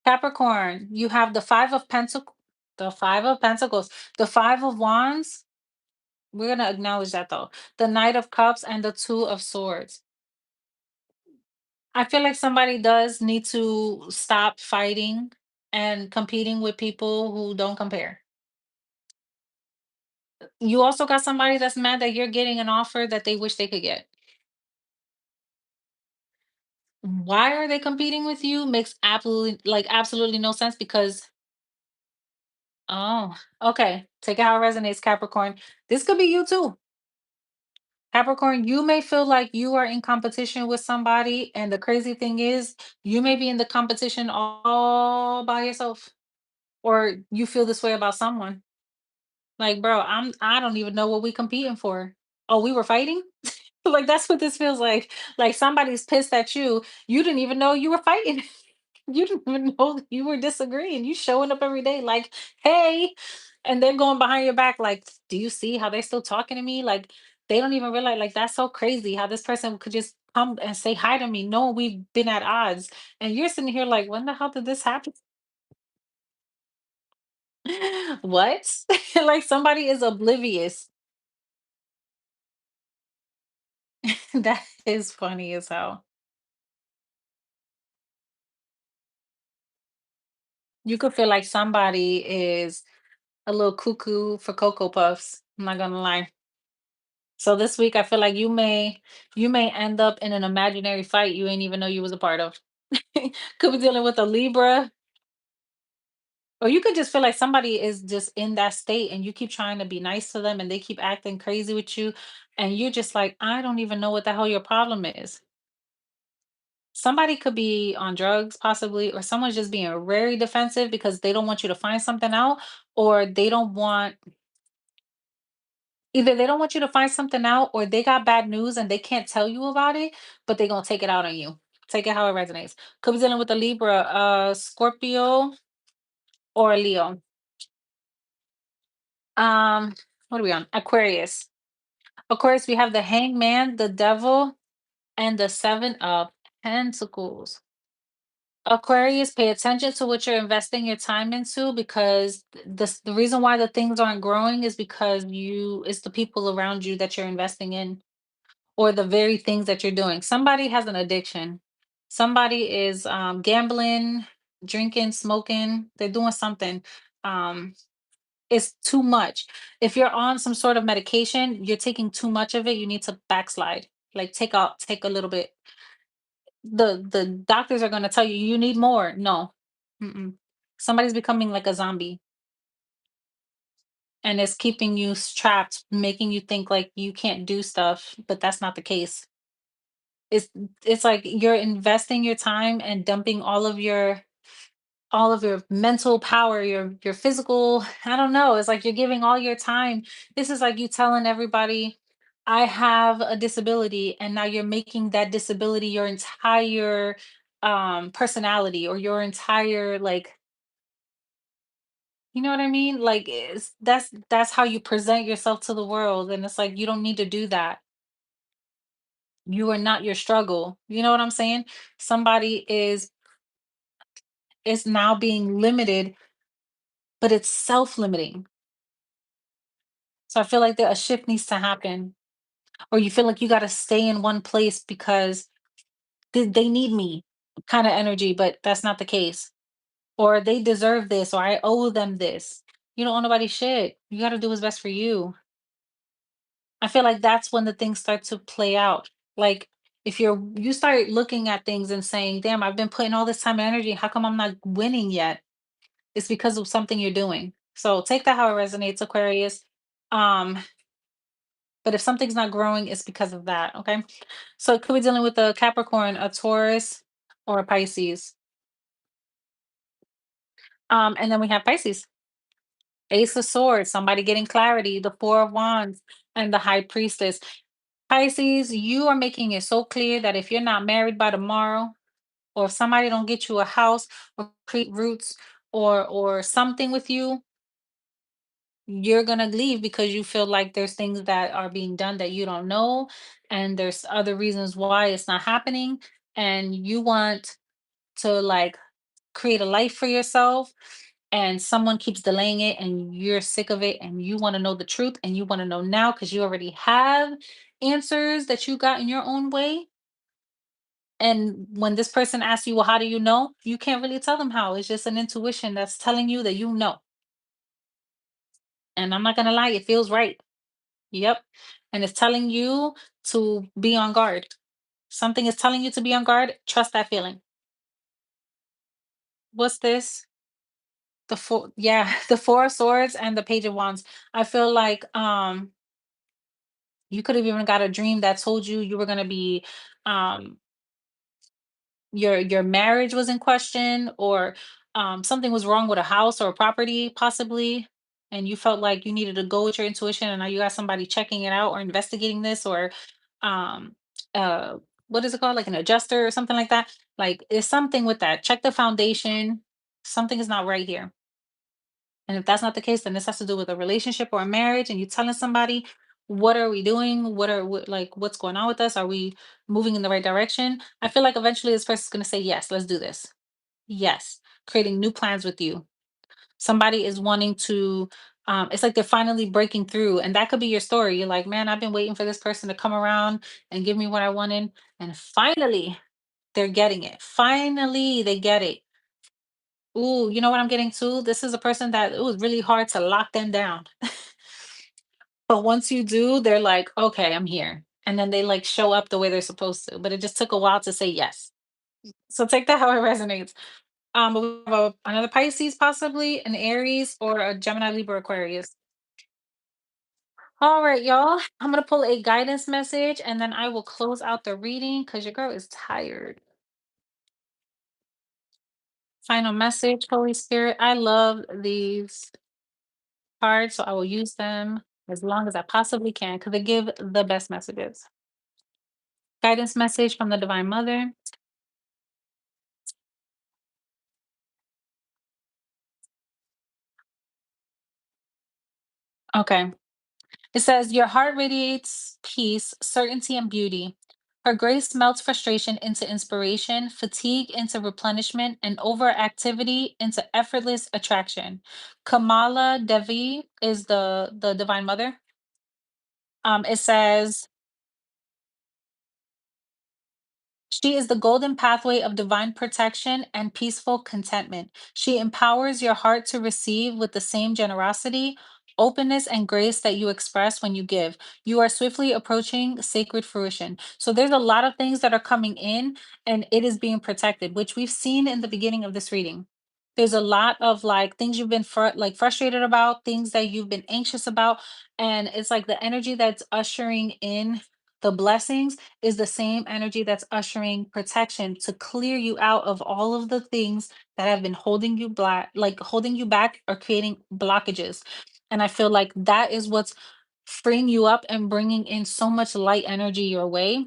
A: Capricorn, you have the 5 of Pentacles, the 5 of Wands. We're gonna acknowledge that though. The Knight of Cups and the 2 of Swords. I feel like somebody does need to stop fighting and competing with people who don't compare. You also got somebody that's mad that you're getting an offer that they wish they could get. Why are they competing with you? Makes absolutely no sense because oh, okay. Take it how it resonates, Capricorn. This could be you too. Capricorn, you may feel like you are in competition with somebody, and the crazy thing is, you may be in the competition all by yourself, or you feel this way about someone. Like, bro, I don't even know what we competing for. Oh, we were fighting? Like that's what this feels like. Like somebody's pissed at you. You didn't even know you were fighting. You didn't even know that you were disagreeing. You showing up every day like, hey, and they're going behind your back like, do you see how they're still talking to me? Like they don't even realize like that's so crazy how this person could just come and say hi to me knowing we've been at odds. And you're sitting here like, when the hell did this happen? What? Like somebody is oblivious. That is funny as hell. You could feel like somebody is a little cuckoo for Cocoa Puffs. I'm not gonna lie. So this week I feel like you may end up in an imaginary fight you ain't even know you was a part of. Could be dealing with a Libra, or you could just feel like somebody is just in that state and you keep trying to be nice to them and they keep acting crazy with you and you're just like, I don't even know what the hell your problem is. Somebody could be on drugs possibly, or someone's just being very defensive because they don't want you to find something out, or they don't want either they don't want you to find something out, or they got bad news and they can't tell you about it, but they're gonna take it out on you. Take it how it resonates. Could be dealing with a Libra, Scorpio, or a Leo. Um, what are we on? Aquarius. Aquarius, we have the Hangman, the Devil, and the 7 of Pentacles. Aquarius, pay attention to what you're investing your time into because the reason why the things aren't growing is because it's the people around you that you're investing in, or the very things that you're doing. Somebody has an addiction. Somebody is gambling, drinking, smoking. They're doing something. Um, it's too much. If you're on some sort of medication, you're taking too much of it. You need to backslide. Like take a little bit. The doctors are going to tell you you need more. No. Mm-mm. Somebody's becoming like a zombie and it's keeping you trapped, making you think like you can't do stuff, but that's not the case. It's it's like you're investing your time and dumping all of your mental power, your physical, I don't know, it's like you're giving all your time. This is like you telling everybody, I have a disability, and now you're making that disability your entire personality, or your entire like, you know what I mean? Like that's how you present yourself to the world. And it's like you don't need to do that. You are not your struggle. You know what I'm saying? Somebody is now being limited, but it's self-limiting. So I feel like that a shift needs to happen, or you feel like you got to stay in one place because they need me kind of energy, but that's not the case. Or they deserve this, or I owe them this. You don't owe nobody shit. You got to do what's best for you. I feel like that's when the things start to play out. Like if you start looking at things and saying, "Damn, I've been putting all this time and energy. How come I'm not winning yet?" It's because of something you're doing. So take that how it resonates, Aquarius. Um, but if something's not growing, it's because of that. Okay. So it could be dealing with a Capricorn, a Taurus, or a Pisces. And then we have Pisces, Ace of Swords, somebody getting clarity, the Four of Wands, and the High Priestess. Pisces, you are making it so clear that if you're not married by tomorrow, or if somebody don't get you a house or create roots or something with you, you're gonna leave because you feel like there's things that are being done that you don't know, and there's other reasons why it's not happening, and you want to like create a life for yourself, and someone keeps delaying it and you're sick of it and you want to know the truth and you want to know now because you already have answers that you got in your own way. And when this person asks you, well, how do you know? You can't really tell them how. It's just an intuition that's telling you that you know. And I'm not going to lie, it feels right. Yep. And it's telling you to be on guard. Something is telling you to be on guard. Trust that feeling. What's this? The four, yeah, the four of swords and the page of wands. I feel like you could have even got a dream that told you you were going to be um your marriage was in question, or something was wrong with a house or a property possibly, and you felt like you needed to go with your intuition, and now you got somebody checking it out or investigating this, or um uh what is it called, like an adjuster or something like that. Like it's something with that. Check the foundation. Something is not right here. And if that's not the case, then this has to do with a relationship or a marriage, and you telling somebody, what are we doing? Like what's going on with us? Are we moving in the right direction? I feel like eventually this person's gonna say, yes, let's do this. Yes, creating new plans with you. Somebody is wanting to, it's like they're finally breaking through. And that could be your story. You're like, man, I've been waiting for this person to come around and give me what I wanted. And finally, they're getting it. Finally, they get it. Ooh, you know what I'm getting to? This is a person that it was really hard to lock them down. But once you do, they're like, okay, I'm here. And then they like show up the way they're supposed to. But it just took a while to say yes. So take that how it resonates. But we have another Pisces, possibly an Aries, or a Gemini, Libra, Aquarius. All right, y'all. I'm gonna pull a guidance message and then I will close out the reading because your girl is tired. Final message, Holy Spirit. I love these cards, so I will use them as long as I possibly can because they give the best messages. Guidance message from the Divine Mother. Okay. It says, your heart radiates peace, certainty, and beauty. Her grace melts frustration into inspiration, fatigue into replenishment, and overactivity into effortless attraction. Kamala Devi is the Divine Mother. It says, she is the golden pathway of divine protection and peaceful contentment. She empowers your heart to receive with the same generosity, openness, and grace that you express when you give. You are swiftly approaching sacred fruition. So there's a lot of things that are coming in, and it is being protected, which we've seen in the beginning of this reading. There's a lot of like things you've been like frustrated about, things that you've been anxious about, and it's like the energy that's ushering in the blessings is the same energy that's ushering protection to clear you out of all of the things that have been holding you black, like holding you back or creating blockages. And I feel like that is what's freeing you up and bringing in so much light energy your way.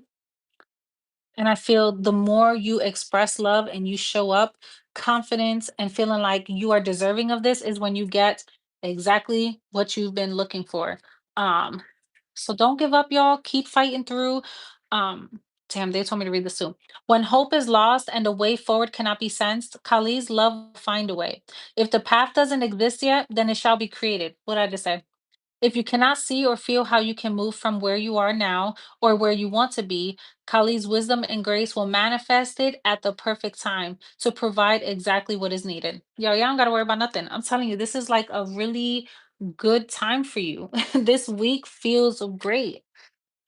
A: And I feel the more you express love and you show up confidence and feeling like you are deserving of this is when you get exactly what you've been looking for. Um, so don't give up, y'all. Keep fighting through. Um, damn, they told me to read this too. When hope is lost and a way forward cannot be sensed, Kali's love will find a way. If the path doesn't exist yet, then it shall be created. What did I just say? If you cannot see or feel how you can move from where you are now or where you want to be, Kali's wisdom and grace will manifest it at the perfect time to provide exactly what is needed. Yo, y'all don't gotta worry about nothing. I'm telling you, this is like a really good time for you. This week feels great.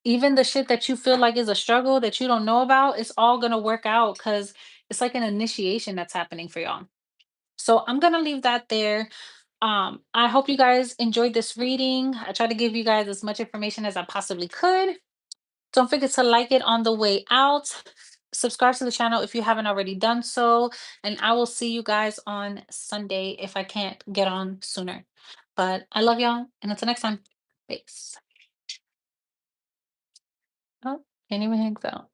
A: Even the shit that you feel like is a struggle that you don't know about, it's all gonna work out because it's like an initiation that's happening for y'all. So I'm gonna leave that there. I hope you guys enjoyed this reading. I tried to give you guys as much information as I possibly could. Don't forget to like it on the way out. Subscribe to the channel if you haven't already done so. And I will see you guys on Sunday if I can't get on sooner. But I love y'all. And until next time, peace. Oh, can't even hang out.